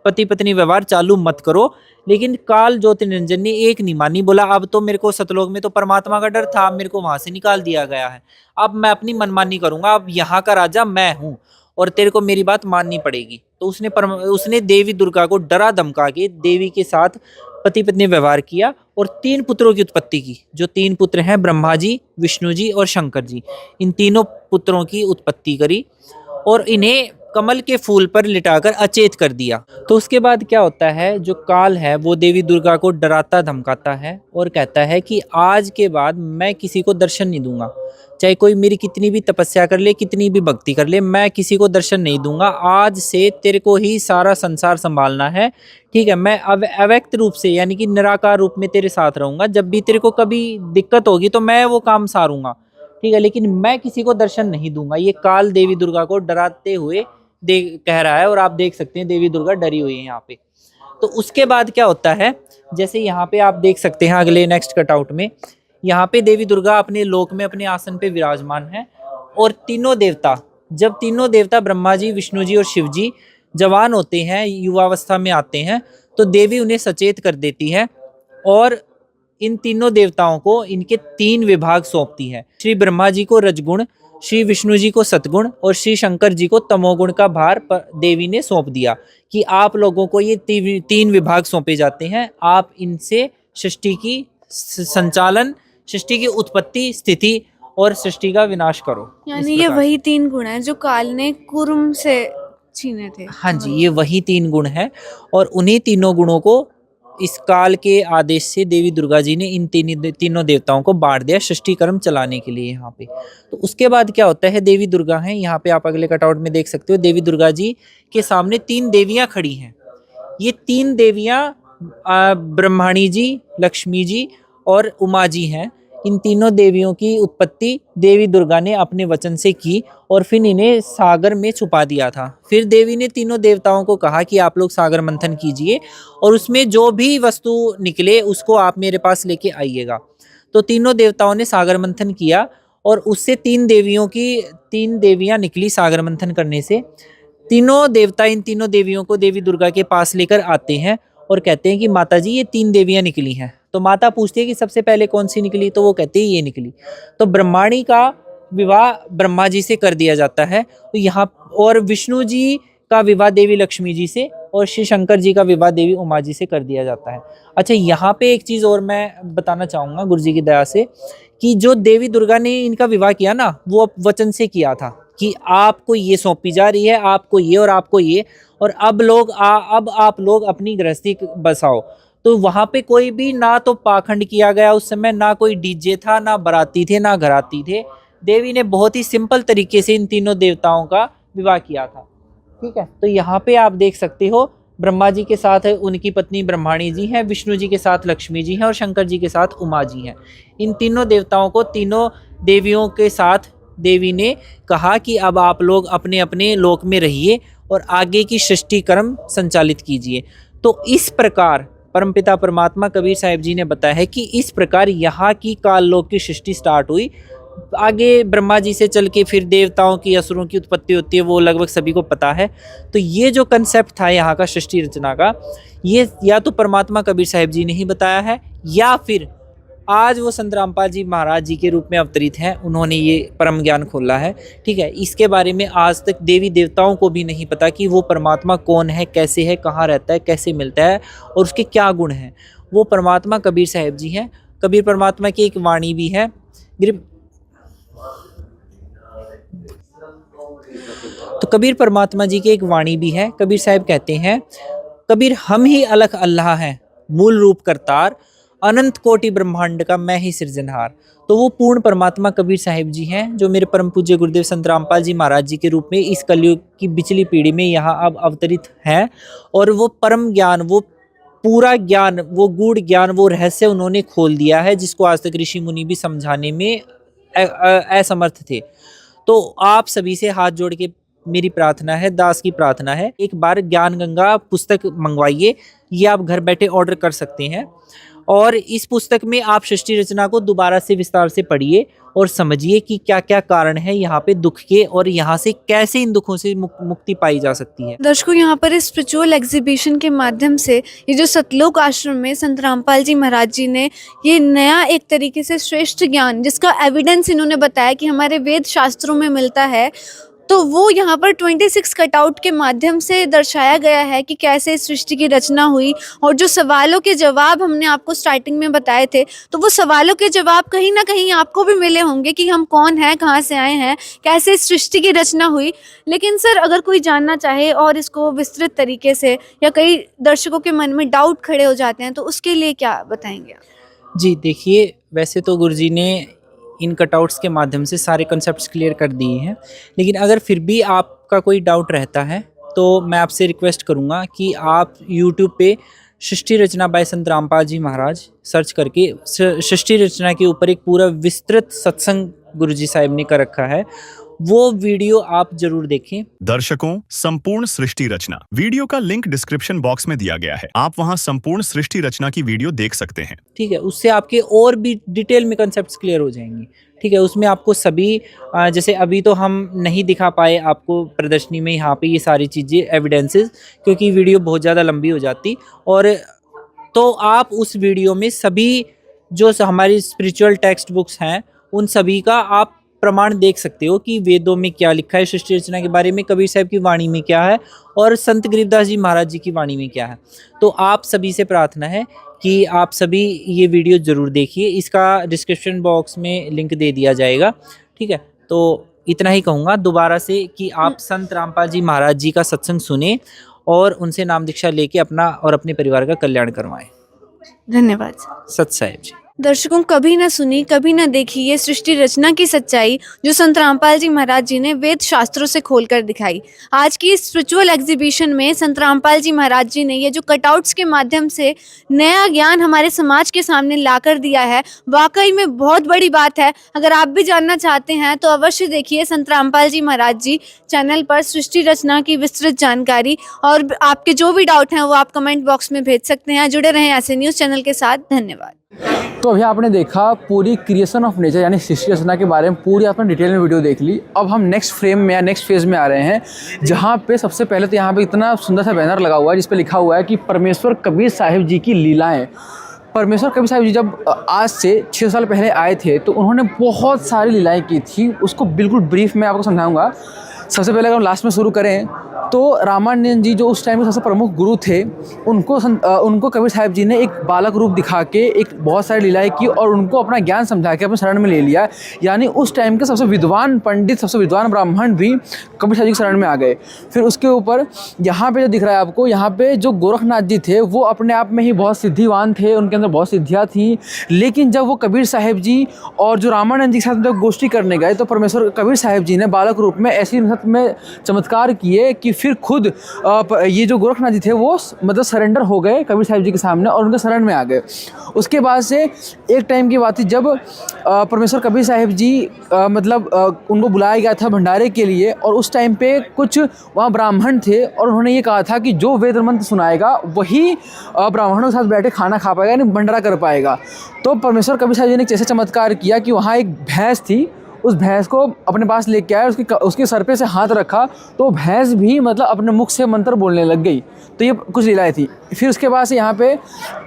पति पत्नी व्यवहार चालू मत करो। लेकिन काल ज्योति निरंजन ने एक नहीं मानी, बोला अब तो मेरे को सतलोक में तो परमात्मा का डर था, मेरे को वहां से निकाल दिया गया है, अब मैं अपनी मनमानी करूंगा, अब यहाँ का राजा मैं हूँ और तेरे को मेरी बात माननी पड़ेगी। तो उसने देवी दुर्गा को डरा धमका के देवी के साथ पति पत्नी व्यवहार किया और 3 पुत्रों की उत्पत्ति की। जो 3 पुत्र हैं, ब्रह्मा जी, विष्णु जी और शंकर जी, इन तीनों पुत्रों की उत्पत्ति करी और इन्हें कमल के फूल पर लिटाकर अचेत कर दिया। तो उसके बाद क्या होता है, जो काल है वो देवी दुर्गा को डराता धमकाता है और कहता है कि आज के बाद मैं किसी को दर्शन नहीं दूंगा, चाहे कोई मेरी कितनी भी तपस्या कर ले, कितनी भी भक्ति कर ले, मैं किसी को दर्शन नहीं दूंगा। आज से तेरे को ही सारा संसार संभालना है। ठीक है, मैं अब अव्यक्त रूप से यानी कि निराकार रूप में तेरे साथ रहूंगा, जब भी तेरे को कभी दिक्कत होगी तो मैं वो काम सारूंगा। ठीक है, लेकिन मैं किसी को दर्शन नहीं दूंगा। ये काल देवी दुर्गा को डराते हुए कह रहा है और आप देख सकते हैं देवी दुर्गा डरी हुई है यहाँ पे। तो उसके बाद क्या होता है, जैसे यहाँ पे आप देख सकते हैं अगले नेक्स्ट कटआउट में, यहाँ पे देवी दुर्गा अपने लोक में अपने आसन पे विराजमान है और तीनों देवता, जब तीनों देवता ब्रह्मा जी, विष्णु जी और शिव जी जवान होते हैं, युवावस्था में आते हैं, तो देवी उन्हें सचेत कर देती है और इन तीनों देवताओं को इनके 3 विभाग सौंपती है। श्री ब्रह्मा जी को रजगुण, श्री विष्णु जी को सतगुण और श्री शंकर जी को तमोगुण का भार देवी ने सौंप दिया कि आप लोगों को ये 3 विभाग सौंपे जाते हैं, आप इनसे सृष्टि की संचालन, सृष्टि की उत्पत्ति, स्थिति और सृष्टि का विनाश करो। यानी ये वही 3 गुण हैं जो काल ने कुर्म से छीने थे। हाँ जी, ये वही 3 गुण हैं और उन्हीं तीनों गुणों को इस काल के आदेश से देवी दुर्गा जी ने इन तीनों देवताओं को बांट दिया सृष्टि कर्म चलाने के लिए यहाँ पे। तो उसके बाद क्या होता है, देवी दुर्गा हैं, यहाँ पे आप अगले कटआउट में देख सकते हो, देवी दुर्गा जी के सामने 3 देवियाँ खड़ी हैं। ये 3 देवियाँ ब्रह्माणी जी, लक्ष्मी जी और उमा जी हैं। इन तीनों देवियों की उत्पत्ति देवी दुर्गा ने अपने वचन से की और फिर इन्हें सागर में छुपा दिया था। फिर देवी ने तीनों देवताओं को कहा कि आप लोग सागर मंथन कीजिए और उसमें जो भी वस्तु निकले उसको आप मेरे पास लेके आइएगा। तो तीनों देवताओं ने सागर मंथन किया और उससे 3 देवियां निकली सागर मंथन करने से। तीनों देवता इन तीनों देवियों को देवी दुर्गा के पास लेकर आते हैं और कहते हैं कि माता जी ये 3 देवियां निकली हैं। तो माता पूछती है कि सबसे पहले कौन सी निकली, तो वो कहते हैं ये निकली। तो ब्रह्माणी का विवाह ब्रह्मा जी से कर दिया जाता है तो यहाँ, और विष्णु जी का विवाह देवी लक्ष्मी जी से और श्री शंकर जी का विवाह देवी उमा जी से कर दिया जाता है। अच्छा, यहाँ पे एक चीज़ और मैं बताना चाहूँगा गुरु जी की दया से कि जो देवी दुर्गा ने इनका विवाह किया ना, वो वचन से किया था कि आपको ये सौंपी जा रही है, आपको ये और आपको ये, और अब आप लोग अपनी गृहस्थी बसाओ। तो वहाँ पे कोई भी ना तो पाखंड किया गया उस समय, ना कोई डीजे था, ना बाराती थे, ना घराती थे। देवी ने बहुत ही सिंपल तरीके से इन तीनों देवताओं का विवाह किया था। ठीक है, तो यहाँ पे आप देख सकते हो ब्रह्मा जी के साथ उनकी पत्नी ब्रह्माणी जी हैं, विष्णु जी के साथ लक्ष्मी जी हैं और शंकर जी के साथ उमा जी हैं। इन तीनों देवताओं को तीनों देवियों के साथ देवी ने कहा कि अब आप लोग अपने अपने लोक में रहिए और आगे की सृष्टि कर्म संचालित कीजिए। तो इस प्रकार परमपिता परमात्मा कबीर साहिब जी ने बताया है कि इस प्रकार यहाँ की काल लोक की सृष्टि स्टार्ट हुई। आगे ब्रह्मा जी से चल के फिर देवताओं की, असुरों की उत्पत्ति होती है, वो लगभग सभी को पता है। तो ये जो कंसेप्ट था यहाँ का सृष्टि रचना का, ये या तो परमात्मा कबीर साहिब जी ने ही बताया है या फिर आज वो संत रामपाल जी महाराज जी के रूप में अवतरित हैं, उन्होंने ये परम ज्ञान खोला है। ठीक है, इसके बारे में आज तक देवी देवताओं को भी नहीं पता कि वो परमात्मा कौन है, कैसे है, कहाँ रहता है, कैसे मिलता है और उसके क्या गुण हैं। वो परमात्मा कबीर साहिब जी हैं। कबीर परमात्मा की एक वाणी भी है। तो कबीर परमात्मा जी की एक वाणी भी है। कबीर साहब कहते हैं, कबीर हम ही अलख अल्लाह हैं, मूल रूप करतार, अनंत कोटि ब्रह्मांड का मैं ही सृजनहार। तो वो पूर्ण परमात्मा कबीर साहिब जी हैं, जो मेरे परम पूज्य गुरुदेव संत रामपाल जी महाराज जी के रूप में इस कलयुग की बिचली पीढ़ी में यहाँ अब अवतरित हैं। और वो परम ज्ञान, वो पूरा ज्ञान, वो गूढ़ ज्ञान, वो रहस्य उन्होंने खोल दिया है, जिसको आज तक ऋषि मुनि भी समझाने में असमर्थ थे। तो आप सभी से हाथ जोड़ के मेरी प्रार्थना है, दास की प्रार्थना है, एक बार ज्ञान गंगा पुस्तक मंगवाइए। ये आप घर बैठे ऑर्डर कर सकते हैं और इस पुस्तक में आप सृष्टि रचना को दोबारा से विस्तार से पढ़िए और समझिए कि क्या क्या कारण है यहाँ पे दुख के, और यहाँ से कैसे इन दुखों से मुक्ति पाई जा सकती है। दर्शकों, यहाँ पर इस स्पिरिचुअल एग्जीबिशन के माध्यम से ये जो सतलोक आश्रम में संत रामपाल जी महाराज जी ने ये नया एक तरीके से श्रेष्ठ ज्ञान, जिसका एविडेंस इन्होंने बताया कि हमारे वेद शास्त्रों में मिलता है, तो वो यहाँ पर 26 कटआउट के माध्यम से दर्शाया गया है कि कैसे इस सृष्टि की रचना हुई। और जो सवालों के जवाब हमने आपको स्टार्टिंग में बताए थे, तो वो सवालों के जवाब कहीं ना कहीं आपको भी मिले होंगे कि हम कौन हैं, कहाँ से आए हैं, कैसे इस सृष्टि की रचना हुई। लेकिन सर, अगर कोई जानना चाहे और इसको विस्तृत तरीके से, या कई दर्शकों के मन में डाउट खड़े हो जाते हैं, तो उसके लिए क्या बताएंगे आप? जी देखिए, वैसे तो गुरुजी ने इन कटआउट्स के माध्यम से सारे कॉन्सेप्ट्स क्लियर कर दिए हैं, लेकिन अगर फिर भी आपका कोई डाउट रहता है तो मैं आपसे रिक्वेस्ट करूंगा कि आप YouTube पे सृष्टि रचना बाय संत रामपाल जी महाराज सर्च करके सृष्टि रचना के ऊपर एक पूरा विस्तृत सत्संग गुरुजी साहिब ने कर रखा है, वो वीडियो आप जरूर देखें। दर्शकों, संपूर्ण सृष्टि रचना वीडियो का लिंक डिस्क्रिप्शन बॉक्स में दिया गया है, आप वहां संपूर्ण सृष्टि रचना की वीडियो देख सकते हैं। ठीक है, उससे आपके और भी डिटेल में कॉन्सेप्ट्स क्लियर हो जाएंगे। ठीक है, उसमें आपको सभी जैसे अभी तो हम नहीं दिखा पाए आपको प्रदर्शनी में यहाँ पे ये सारी चीज़ें एविडेंसेस, क्योंकि वीडियो बहुत ज़्यादा लंबी हो जाती, और तो आप उस वीडियो में सभी जो हमारी स्पिरिचुअल टेक्स्ट बुक्स हैं उन सभी का आप प्रमाण देख सकते हो कि वेदों में क्या लिखा है सृष्टि रचना के बारे में, कबीर साहब की वाणी में क्या है, और संत गरीबदास जी महाराज जी की वाणी में क्या है। तो आप सभी से प्रार्थना है कि आप सभी ये वीडियो ज़रूर देखिए, इसका डिस्क्रिप्शन बॉक्स में लिंक दे दिया जाएगा। ठीक है, तो इतना ही कहूँगा दोबारा से कि आप संत रामपाल जी महाराज जी का सत्संग सुने और उनसे नाम दीक्षा लेके अपना और अपने परिवार का कल्याण करवाएं। धन्यवाद। सत साहिब जी। दर्शकों, कभी ना सुनी, कभी ना देखी ये सृष्टि रचना की सच्चाई जो संत रामपाल जी महाराज जी ने वेद शास्त्रों से खोलकर दिखाई। आज की इस स्पिरिचुअल एग्जीबिशन में संत रामपाल जी महाराज जी ने ये जो कटआउट्स के माध्यम से नया ज्ञान हमारे समाज के सामने लाकर दिया है, वाकई में बहुत बड़ी बात है। अगर आप भी जानना चाहते हैं तो अवश्य देखिए संत रामपाल जी महाराज जी चैनल पर सृष्टि रचना की विस्तृत जानकारी, और आपके जो भी डाउट हैं वो आप कमेंट बॉक्स में भेज सकते हैं। जुड़े रहें ऐसे न्यूज़ चैनल के साथ। धन्यवाद। तो अभी आपने देखा पूरी क्रिएशन ऑफ नेचर यानी सृष्टि रचना के बारे में पूरी आपने डिटेल में वीडियो देख ली। अब हम नेक्स्ट फ्रेम में या नेक्स्ट फेज में आ रहे हैं, जहाँ पे सबसे पहले तो यहाँ पे इतना सुंदर सा बैनर लगा हुआ है जिस पे लिखा हुआ है कि परमेश्वर कबीर साहिब जी की लीलाएं। परमेश्वर कबीर साहिब जी जब आज से 6 साल पहले आए थे तो उन्होंने बहुत सारी लीलाएं की थी, उसको बिल्कुल ब्रीफ में आपको समझाऊंगा। सबसे पहले अगर हम लास्ट में शुरू करें तो रामानंद जी जो उस टाइम के सबसे प्रमुख गुरु थे, उनको कबीर साहिब जी ने एक बालक रूप दिखा के एक बहुत सारी लीलाएं की और उनको अपना ज्ञान समझा के अपने शरण में ले लिया। यानी उस टाइम के सबसे विद्वान पंडित, सबसे विद्वान ब्राह्मण भी कबीर साहिब जी के शरण में आ गए। फिर उसके ऊपर यहाँ पे जो दिख रहा है आपको, यहाँ पे जो गोरखनाथ जी थे वो अपने आप में ही बहुत सिद्धिवान थे, उनके अंदर बहुत सिद्धियाँ थी। लेकिन जब वो कबीर साहिब जी और जो रामानंद जी के साथ जब गोष्ठी करने गए तो परमेश्वर कबीर साहिब जी ने बालक रूप में ऐसी में चमत्कार किए कि फिर खुद ये जो गोरखनाथ जी थे वो मतलब सरेंडर हो गए कबीर साहिब जी के सामने और उनके शरण में आ गए। उसके बाद से एक टाइम की बात थी जब परमेश्वर कबीर साहिब जी उनको बुलाया गया था भंडारे के लिए, और उस टाइम पे कुछ वहाँ ब्राह्मण थे और उन्होंने ये कहा था कि जो वेद मंत्र सुनाएगा वही ब्राह्मणों के साथ बैठे खाना खा पाएगा, यानी भंडारा कर पाएगा। तो परमेश्वर कबीर साहिब जी ने एक ऐसा चमत्कार किया कि वहाँ एक भैंस थी, उस भैंस को अपने पास लेके आया, उसके सर पे से हाथ रखा तो भैंस भी मतलब अपने मुख से मंत्र बोलने लग गई। तो ये कुछ लीलाएं थी। फिर उसके बाद से यहाँ पे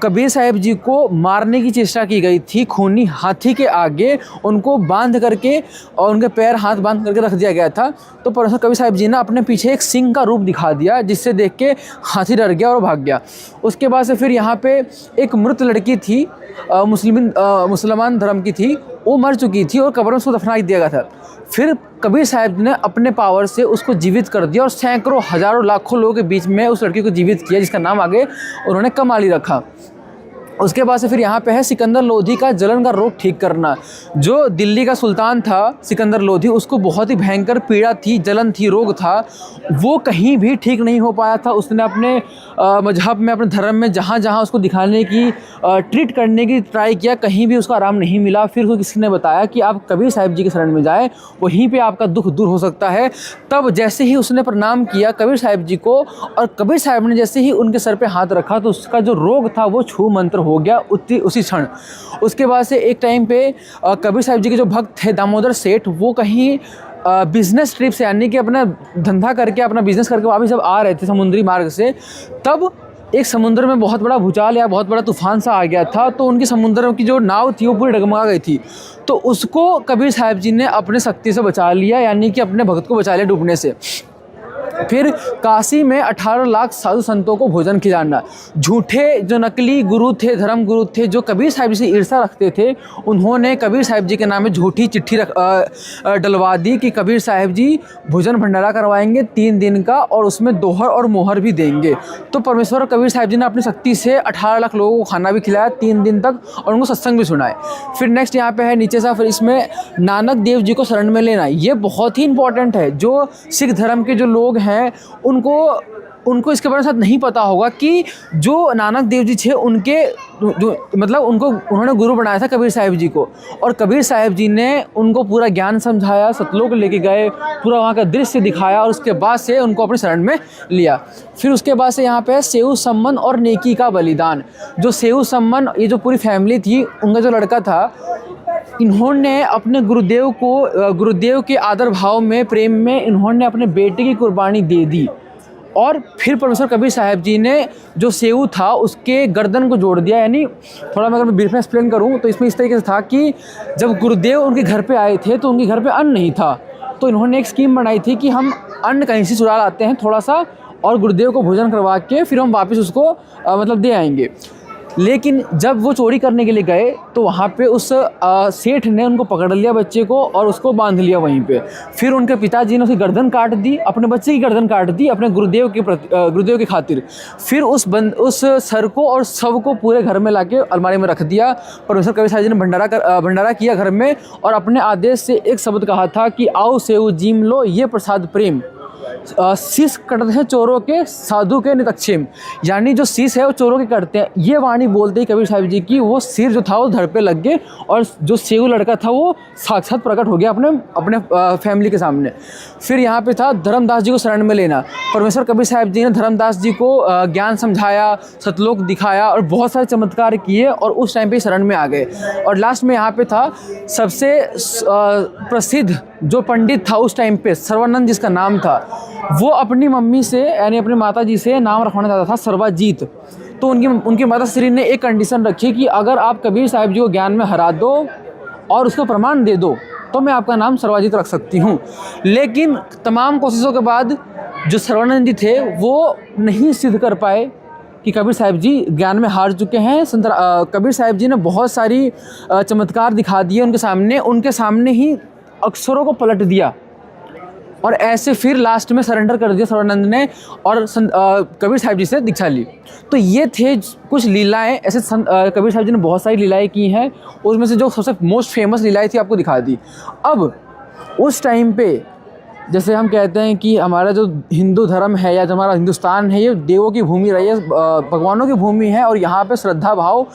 कबीर साहिब जी को मारने की चेष्टा की गई थी। खूनी हाथी के आगे उनको बांध करके और उनके पैर हाथ बांध करके रख दिया गया था। तो परमेश्वर कबीर साहिब जी ने अपने पीछे एक सिंह का रूप दिखा दिया, जिससे देख के हाथी डर गया और भाग गया। उसके बाद से फिर यहाँ पे एक मृत लड़की थी, मुसलमान धर्म की थी, वो मर चुकी थी और कब्र में उसको दफना दिया गया था। फिर कबीर साहिब ने अपने पावर से उसको जीवित कर दिया और सैकड़ों हजारों लाखों लोगों के बीच में उस लड़की को जीवित किया, जिसका नाम आगे उन्होंने कमाली रखा। उसके बाद से फिर यहाँ पे है सिकंदर लोधी का जलन का रोग ठीक करना। जो दिल्ली का सुल्तान था सिकंदर लोधी, उसको बहुत ही भयंकर पीड़ा थी, जलन थी, रोग था, वो कहीं भी ठीक नहीं हो पाया था। उसने अपने मजहब में, अपने धर्म में जहाँ जहाँ उसको दिखाने की, ट्रीट करने की ट्राई किया, कहीं भी उसको आराम नहीं मिला। फिर उसको किसी ने बताया कि आप कबीर साहिब जी के शरण में जाएँ, वहीं पर आपका दुख दूर हो सकता है। तब जैसे ही उसने प्रणाम किया कबीर साहिब जी को, और कबीर साहिब ने जैसे ही उनके सर पर हाथ रखा तो उसका जो रोग था वो छू मंत्र हो गया उसी क्षण। उसके बाद से एक टाइम पे कबीर साहिब जी के जो भक्त थे दामोदर सेठ, वो कहीं बिजनेस ट्रिप से, यानी कि अपना धंधा करके, अपना बिजनेस करके वापस जब आ रहे थे समुद्री मार्ग से, तब एक समुद्र में बहुत बड़ा भूचाल या बहुत बड़ा तूफान सा आ गया था। तो उनकी समुद्र की जो नाव थी वो पूरी डगमगा गई थी। तो उसको कबीर साहिब जी ने अपने शक्ति से बचा लिया, यानी कि अपने भक्त को बचा लिया डूबने से। फिर काशी में 18 लाख साधु संतों को भोजन खिलाना। झूठे जो नकली गुरु थे, धर्म गुरु थे, जो कबीर साहिब जी से ईर्ष्या रखते थे, उन्होंने कबीर साहिब जी के नाम में झूठी चिट्ठी डलवा दी कि कबीर साहिब जी भोजन भंडारा करवाएंगे 3 दिन का, और उसमें दोहर और मोहर भी देंगे। तो परमेश्वर कबीर साहिब जी ने अपनी शक्ति से 18 लाख लोगों को खाना भी खिलाया 3 दिन तक, और उनको सत्संग भी सुनाए। फिर नेक्स्ट यहाँ पे है नीचे सा, फिर इसमें नानक देव जी को शरण में लेना। ये बहुत ही इंपॉर्टेंट है। जो सिख धर्म के जो लोग हैं उनको इसके बारे में शायद नहीं पता होगा कि जो नानक देव जी थे, उनके जो मतलब उन्होंने गुरु बनाया था कबीर साहिब जी को, और कबीर साहिब जी ने उनको पूरा ज्ञान समझाया, सतलोक लेके गए, पूरा वहाँ का दृश्य दिखाया, और उसके बाद से उनको अपने शरण में लिया। फिर उसके बाद से यहाँ पे सेऊ सम्मन और नेकी का बलिदान। जो सेऊ सम्मन, ये जो पूरी फैमिली थी, उनका जो लड़का था, इन्होंने अपने गुरुदेव के आदर भाव में, प्रेम में, इन्होंने अपने बेटे की कुर्बानी दे दी। और फिर परमेश्वर कबीर साहिब जी ने जो सेऊ था उसके गर्दन को जोड़ दिया। यानी थोड़ा मैं अगर ब्रीफ में एक्सप्लेन करूं तो इसमें इस तरीके से था कि जब गुरुदेव उनके घर पे आए थे तो उनके घर पे अन्न नहीं था, तो इन्होंने एक स्कीम बनाई थी कि हम अन्न कहीं से चुरा लाते हैं थोड़ा सा, और गुरुदेव को भोजन करवा के फिर हम वापस उसको मतलब दे आएंगे। लेकिन जब वो चोरी करने के लिए गए तो वहाँ पे उस सेठ ने उनको पकड़ लिया, बच्चे को, और उसको बांध लिया वहीं पे। फिर उनके पिताजी ने उसकी गर्दन काट दी, अपने बच्चे की गर्दन काट दी अपने गुरुदेव की खातिर। फिर उस सर को और शव को पूरे घर में लाके अलमारी में रख दिया। परमेश्वर कबीर साहिब जी ने भंडारा किया घर में, और अपने आदेश से एक शब्द कहा था कि आओ सेऊ जीम लो, ये प्रसाद प्रेम। शीश कटते हैं चोरों के, साधु के नितक्षेम। यानी जो शीश है वो चोरों के कटते हैं। ये वाणी बोलते ही कबीर साहिब जी की वो सिर जो था वो धड़ पे लग गए, और जो सेऊ लड़का था वो साक्षात प्रकट हो गया अपने फैमिली के सामने। फिर यहाँ पे था धर्मदास जी को शरण में लेना। परमेश्वर कबीर साहिब जी ने धर्मदास जी को ज्ञान समझाया, सतलोक दिखाया, और बहुत सारे चमत्कार किए, और उस टाइम पे शरण में आ गए। और लास्ट में यहाँ पे था सबसे प्रसिद्ध जो पंडित था उस टाइम पे, सर्वानंद जिसका नाम था, वो अपनी मम्मी से, यानी अपनी माता जी से नाम रखवाना चाहता था सर्वाजीत। तो उनकी माता श्री ने एक कंडीशन रखी कि अगर आप कबीर साहिब जी को ज्ञान में हरा दो और उसका प्रमाण दे दो तो मैं आपका नाम सर्वाजीत रख सकती हूँ। लेकिन तमाम कोशिशों के बाद जो सर्वानंद जी थे वो नहीं सिद्ध कर पाए कि कबीर साहिब जी ज्ञान में हार चुके हैं। कबीर साहिब जी ने बहुत सारी चमत्कार दिखा दिए उनके सामने ही अक्षरों को पलट दिया, और ऐसे फिर लास्ट में सरेंडर कर दिया सर्वानंद ने, और कबीर साहिब जी से दीक्षा ली। तो ये थे कुछ लीलाएं। ऐसे कबीर साहिब जी ने बहुत सारी लीलाएं की हैं, उसमें से जो सबसे मोस्ट फेमस लीलाएं थी आपको दिखा दी। अब उस टाइम पे जैसे हम कहते हैं कि हमारा जो हिंदू धर्म है या जो हमारा हिंदुस्तान है, ये देवों की भूमि रही है, भगवानों की भूमि है, और यहाँ पे श्रद्धा भाव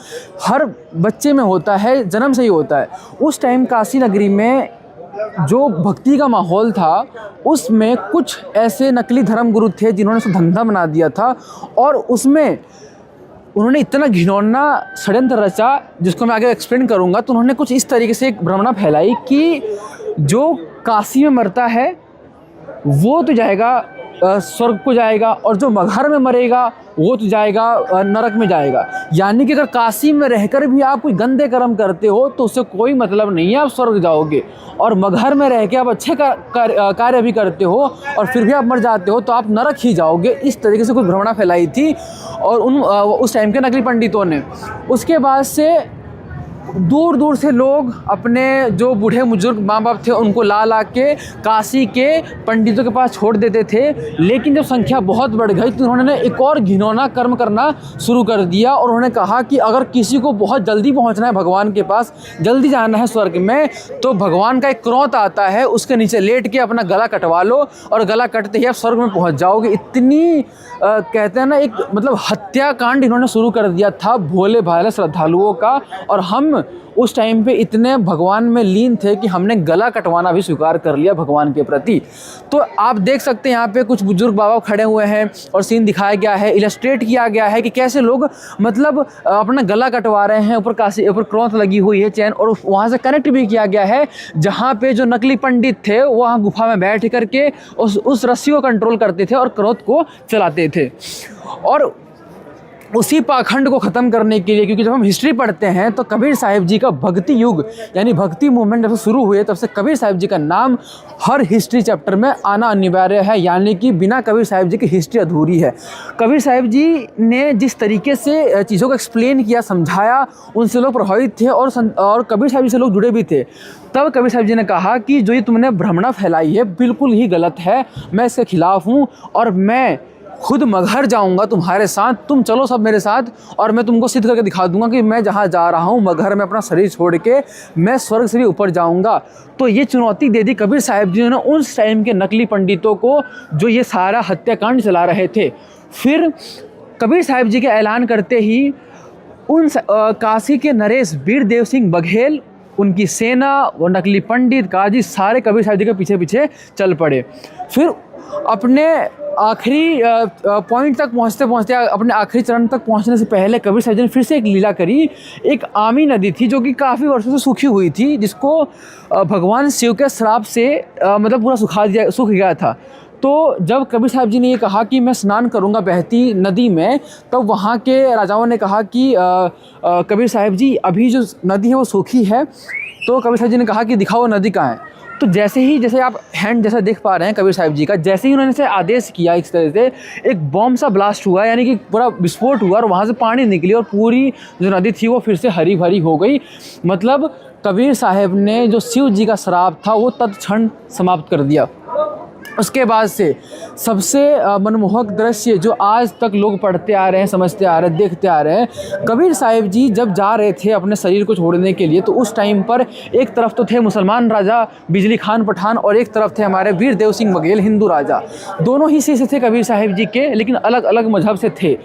हर बच्चे में होता है, जन्म से ही होता है। उस टाइम काशी नगरी में जो भक्ति का माहौल था उसमें कुछ ऐसे नकली धर्म गुरु थे जिन्होंने उसे धंधा बना दिया था, और उसमें उन्होंने इतना घिनौना षड्यंत्र रचा जिसको मैं आगे एक्सप्लेन करूंगा। तो उन्होंने कुछ इस तरीके से एक भ्रमणा फैलाई कि जो काशी में मरता है वो तो जाएगा स्वर्ग को जाएगा, और जो मगहर में मरेगा वो तो जाएगा नरक में जाएगा। यानी कि अगर काशी में रहकर भी आप कोई गंदे कर्म करते हो तो उससे कोई मतलब नहीं है, आप स्वर्ग जाओगे। और मगहर में रह के आप अच्छे कार्य भी करते हो और फिर भी आप मर जाते हो तो आप नरक ही जाओगे। इस तरीके से कुछ भ्रमणा फैलाई थी और उस टाइम के नकली पंडितों ने। उसके बाद से दूर दूर से लोग अपने जो बूढ़े बुजुर्ग माँ बाप थे उनको ला के काशी के पंडितों के पास छोड़ देते थे। लेकिन जब संख्या बहुत बढ़ गई तो उन्होंने एक और घिनौना कर्म करना शुरू कर दिया और उन्होंने कहा कि अगर किसी को बहुत जल्दी पहुंचना है भगवान के पास, जल्दी जाना है स्वर्ग में, तो भगवान का एक क्रोत आता है, उसके नीचे लेट के अपना गला कटवा लो और गला कटते ही आप स्वर्ग में पहुँच जाओगे। इतनी कहते हैं ना एक मतलब हत्याकांड इन्होंने शुरू कर दिया था भोले भाले श्रद्धालुओं का। और हम उस टाइम पे इतने भगवान में लीन थे कि हमने गला कटवाना भी स्वीकार कर लिया भगवान के प्रति। तो आप देख सकते हैं यहाँ पे कुछ बुजुर्ग बाबा खड़े हुए हैं और सीन दिखाया गया है, इलस्ट्रेट किया गया है कि कैसे लोग मतलब अपना गला कटवा रहे हैं। ऊपर क्रोथ लगी हुई है चैन, और वहाँ से कनेक्ट भी किया गया है जहाँ पे जो नकली पंडित थे वो वहाँ गुफा में बैठ करके उस रस्सी को कंट्रोल करते थे और क्रोध को चलाते थे। और उसी पाखंड को ख़त्म करने के लिए, क्योंकि जब हम हिस्ट्री पढ़ते हैं तो कबीर साहिब जी का भक्ति युग यानी भक्ति मूवमेंट जब से शुरू हुए तब से कबीर साहिब जी का नाम हर हिस्ट्री चैप्टर में आना अनिवार्य है। यानी कि बिना कबीर साहिब जी की हिस्ट्री अधूरी है। कबीर साहिब जी ने जिस तरीके से चीज़ों को एक्सप्लेन किया, समझाया, उनसे लोग प्रभावित थे और कबीर साहिब जी से लोग जुड़े भी थे। तब कबीर साहिब जी ने कहा कि जो ये तुमने भ्रमणा फैलाई है बिल्कुल ही गलत है, मैं इसके खिलाफ़ हूँ और मैं खुद मगहर जाऊंगा तुम्हारे साथ, तुम चलो सब मेरे साथ और मैं तुमको सिद्ध करके दिखा दूंगा कि मैं जहाँ जा रहा हूँ मगहर में अपना शरीर छोड़ के मैं स्वर्ग से भी ऊपर जाऊंगा। तो ये चुनौती दे दी कबीर साहिब जी ने उस टाइम के नकली पंडितों को जो ये सारा हत्याकांड चला रहे थे। फिर कबीर साहिब जी के ऐलान करते ही उन काशी के नरेश वीरदेव सिंह बघेल, उनकी सेना, वो नकली पंडित, काजी, सारे कबीर साहिब जी के पीछे पीछे चल पड़े। फिर अपने आखिरी पॉइंट तक पहुंचते अपने आखिरी चरण तक पहुंचने से पहले कबीर साहिब जी ने फिर से एक लीला करी। एक आमी नदी थी जो कि काफ़ी वर्षों से सूखी हुई थी, जिसको भगवान शिव के श्राप से मतलब पूरा सूख गया था। तो जब कबीर साहिब जी ने ये कहा कि मैं स्नान करूंगा बहती नदी में, तब वहाँ के राजाओं ने कहा कि कबीर साहिब जी अभी जो नदी है वो सूखी है। तो कबीर साहिब जी ने कहा कि दिखाओ नदी कहाँ है। तो जैसे आप हैंड जैसा देख पा रहे हैं कबीर साहिब जी का, जैसे ही उन्होंने से आदेश किया इस तरह से एक बॉम्ब सा ब्लास्ट हुआ, यानी कि पूरा विस्फोट हुआ और वहाँ से पानी निकली और पूरी जो नदी थी वो फिर से हरी भरी हो गई। मतलब कबीर साहिब ने जो शिव जी का श्राप था वो तत्क्षण समाप्त कर दिया। उसके बाद से सबसे मनमोहक दृश्य जो आज तक लोग पढ़ते आ रहे हैं, समझते आ रहे हैं, देखते आ रहे हैं, कबीर साहिब जी जब जा रहे थे अपने शरीर को छोड़ने के लिए तो उस टाइम पर एक तरफ तो थे मुसलमान राजा बिजली खान पठान और एक तरफ थे हमारे वीरदेव सिंह बघेल हिंदू राजा। दोनों ही से थे कबीर साहिब जी के, लेकिन अलग अलग मजहब से थे।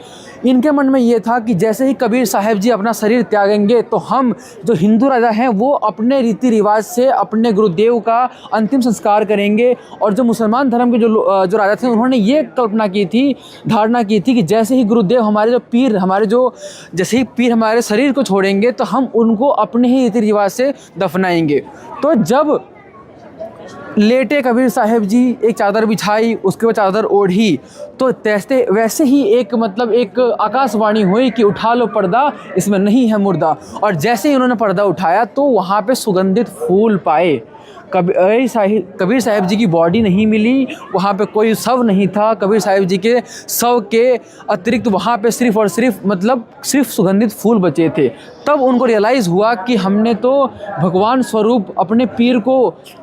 इनके मन में ये था कि जैसे ही कबीर साहिब जी अपना शरीर त्यागेंगे तो हम जो हिंदू राजा हैं वो अपने रीति रिवाज से अपने गुरुदेव का अंतिम संस्कार करेंगे। और जो मुसलमान धर्म के जो राजा थे उन्होंने ये कल्पना की थी, धारणा की थी कि जैसे ही गुरुदेव हमारे जैसे ही पीर हमारे शरीर को छोड़ेंगे तो हम उनको अपने ही रीति रिवाज से दफनाएंगे। तो जब लेटे कबीर साहिब जी, एक चादर बिछाई, उसके बाद चादर ओढ़ी, तो वैसे ही एक आकाशवाणी हुई कि उठा लो पर्दा, इसमें नहीं है मुर्दा। और जैसे ही उन्होंने पर्दा उठाया तो वहाँ पे सुगंधित फूल पाए। कबीर साहिब जी की बॉडी नहीं मिली, वहाँ पे कोई शव नहीं था। कबीर साहिब जी के शव के अतिरिक्त वहाँ पे सिर्फ और सिर्फ सुगंधित फूल बचे थे। तब उनको रियलाइज़ हुआ कि हमने तो भगवान स्वरूप अपने पीर को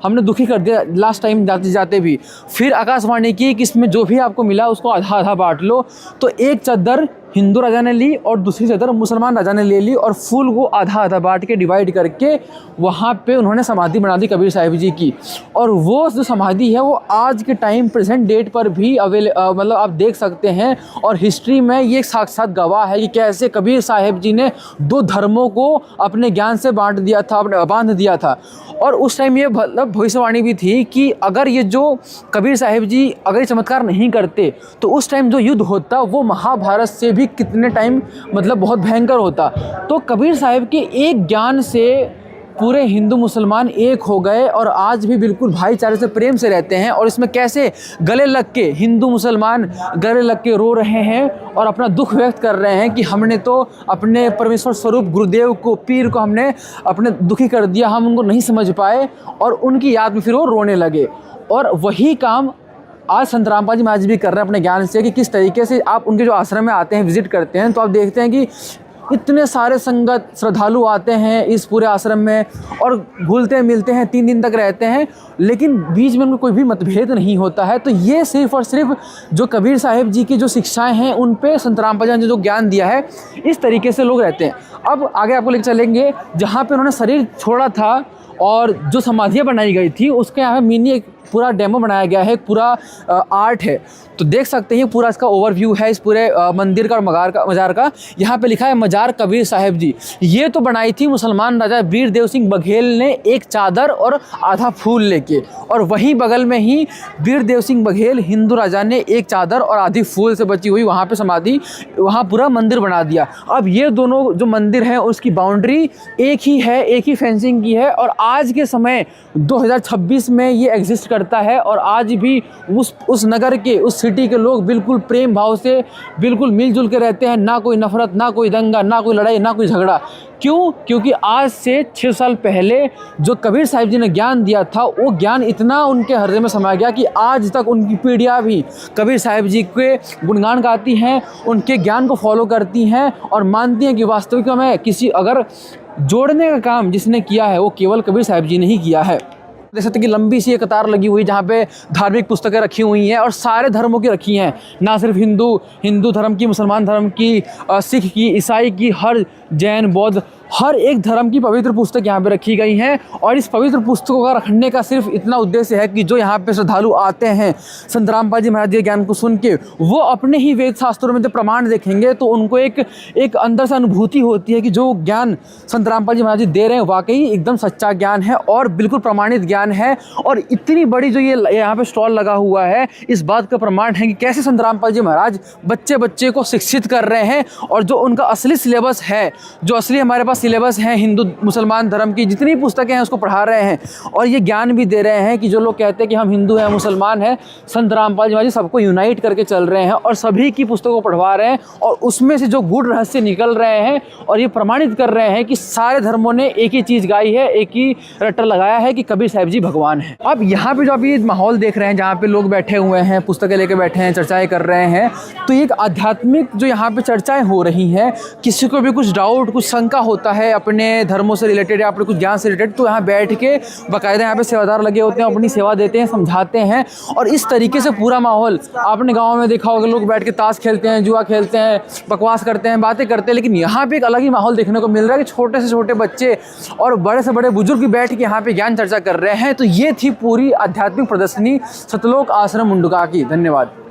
हमने दुखी कर दिया लास्ट टाइम जाते जाते भी। फिर आकाशवाणी की कि इसमें जो भी आपको मिला उसको आधा आधा बांट लो। तो एक चादर हिंदू राजा ने ली और दूसरी चादर मुसलमान राजा ने ले ली और फूल को आधा आधा बांट के डिवाइड करके वहाँ पे उन्होंने समाधि बना दी कबीर साहिब जी की। और वो जो समाधि है वो आज के टाइम प्रेजेंट डेट पर भी मतलब आप देख सकते हैं। और हिस्ट्री में ये साक्षात गवाह है कि कैसे कबीर साहिब जी ने दो धर्मों को अपने ज्ञान से बांध दिया था। और उस टाइम ये मतलब भविष्यवाणी भी थी कि अगर ये जो कबीर साहिब जी अगर ये चमत्कार नहीं करते तो उस टाइम जो युद्ध होता वो महाभारत से भी कितने टाइम मतलब बहुत भयंकर होता। तो कबीर साहिब के एक ज्ञान से पूरे हिंदू मुसलमान एक हो गए और आज भी बिल्कुल भाईचारे से प्रेम से रहते हैं। और इसमें कैसे गले लग के हिंदू मुसलमान गले लग के रो रहे हैं और अपना दुख व्यक्त कर रहे हैं कि हमने तो अपने परमेश्वर स्वरूप गुरुदेव को, पीर को हमने अपने दुखी कर दिया, हम उनको नहीं समझ पाए और उनकी याद में फिर वो रोने लगे। और वही काम आज संत रामपाल जी महाराज भी कर रहे हैं अपने ज्ञान से कि किस तरीके से आप उनके जो आश्रम में आते हैं, विजिट करते हैं, तो आप देखते हैं कि इतने सारे संगत श्रद्धालु आते हैं इस पूरे आश्रम में और घुलते मिलते हैं, 3 दिन तक रहते हैं, लेकिन बीच में उनको कोई भी मतभेद नहीं होता है। तो ये सिर्फ और सिर्फ जो कबीर साहिब जी की जो शिक्षाएं हैं उन पे संत रामपाल जी ने जो ज्ञान दिया है, इस तरीके से लोग रहते हैं। अब आगे आपको लेकर चलेंगे जहाँ पे उन्होंने शरीर छोड़ा था और जो समाधियाँ बनाई गई थी उसके यहाँ मिनी एक पूरा डेमो बनाया गया है, पूरा आर्ट है। तो देख सकते हैं पूरा इसका ओवरव्यू है इस पूरे मंदिर का और मज़ार का। यहाँ पे लिखा है मज़ार कबीर साहिब जी। ये तो बनाई थी मुसलमान राजा वीर देव सिंह बघेल ने एक चादर और आधा फूल लेके, और वहीं बगल में ही वीर देव सिंह बघेल हिंदू राजा ने एक चादर और आधी फूल से बची हुई वहाँ पे समाधि, वहाँ पूरा मंदिर बना दिया। अब ये दोनों जो मंदिर हैं उसकी बाउंड्री एक ही है, एक ही फेंसिंग की है, और आज के समय 2026 में ये एग्जिस्ट करता है। और आज भी उस नगर के, उस सिटी के लोग बिल्कुल प्रेम भाव से बिल्कुल मिलजुल के रहते हैं, ना कोई नफरत, ना कोई दंगा, ना कोई लड़ाई, ना कोई झगड़ा। क्यों? क्योंकि आज से 6 साल पहले जो कबीर साहिब जी ने ज्ञान दिया था, वो ज्ञान इतना उनके हृदय में समा गया कि आज तक उनकी पीढ़ियाँ भी कबीर साहिब जी के गुणगान गाती हैं, उनके ज्ञान को फॉलो करती हैं और मानती हैं कि वास्तविक में किसी अगर जोड़ने का काम जिसने किया है वो केवल कबीर साहिब जी ने ही किया है। देख सकते हैं कि लंबी सी एक कतार लगी हुई जहाँ पे धार्मिक पुस्तकें रखी हुई हैं और सारे धर्मों की रखी हैं, ना सिर्फ हिंदू धर्म की, मुसलमान धर्म की, सिख की, ईसाई की, हर जैन, बौद्ध, हर एक धर्म की पवित्र पुस्तक यहाँ पे रखी गई हैं। और इस पवित्र पुस्तकों का रखने का सिर्फ इतना उद्देश्य है कि जो यहाँ पे श्रद्धालु आते हैं संत रामपाल जी महाराज जी के ज्ञान को सुन के, वो अपने ही वेद शास्त्रों में जब प्रमाण देखेंगे तो उनको एक अंदर से अनुभूति होती है कि जो ज्ञान संत रामपाल जी महाराज जी दे रहे हैं वाकई एकदम सच्चा ज्ञान है और बिल्कुल प्रमाणित ज्ञान है। और इतनी बड़ी जो ये यहाँ पे स्टॉल लगा हुआ है, इस बात का प्रमाण है कि कैसे संत रामपाल जी महाराज बच्चे को शिक्षित कर रहे हैं। और जो उनका असली सिलेबस है, जो असली हमारे पास सिलेबस है हिंदू मुसलमान धर्म की जितनी पुस्तकें हैं उसको पढ़ा रहे हैं और ये ज्ञान भी दे रहे हैं कि जो लोग कहते हैं कि हम हिंदू हैं, मुसलमान हैं, संत रामपाल जी महाराज सबको यूनाइट करके चल रहे हैं और सभी की पुस्तकों को पढ़वा रहे हैं और उसमें से जो गूढ़ रहस्य निकल रहे हैं और ये प्रमाणित कर रहे हैं कि सारे धर्मों ने एक ही चीज़ गाई है, एक ही रट्टा लगाया है कि कबीर साहिब जी भगवान है। अब यहाँ पे जो आप ये माहौल देख रहे हैं जहाँ पे लोग बैठे हुए हैं, पुस्तकें लेके बैठे हैं, चर्चाएं कर रहे हैं, तो एक आध्यात्मिक जो यहाँ पे चर्चाएं हो रही हैं, किसी को भी कुछ डाउट, कुछ शंका होता है अपने धर्मों से रिलेटेड या अपने कुछ ज्ञान से रिलेटेड, तो यहाँ बैठ के बाकायदा यहाँ पे सेवादार लगे होते हैं, अपनी सेवा देते हैं, समझाते हैं। और इस तरीके से पूरा माहौल आपने गाँव में देखा होगा, लोग बैठ के ताश खेलते हैं, जुआ खेलते हैं, बकवास करते हैं, बातें करते हैं, लेकिन यहाँ पे एक अलग ही माहौल देखने को मिल रहा है कि छोटे से छोटे बच्चे और बड़े से बड़े बुजुर्ग भी बैठ के यहाँ पे ज्ञान चर्चा कर रहे हैं। तो ये थी पूरी आध्यात्मिक प्रदर्शनी सतलोक आश्रम मुंडका की। धन्यवाद।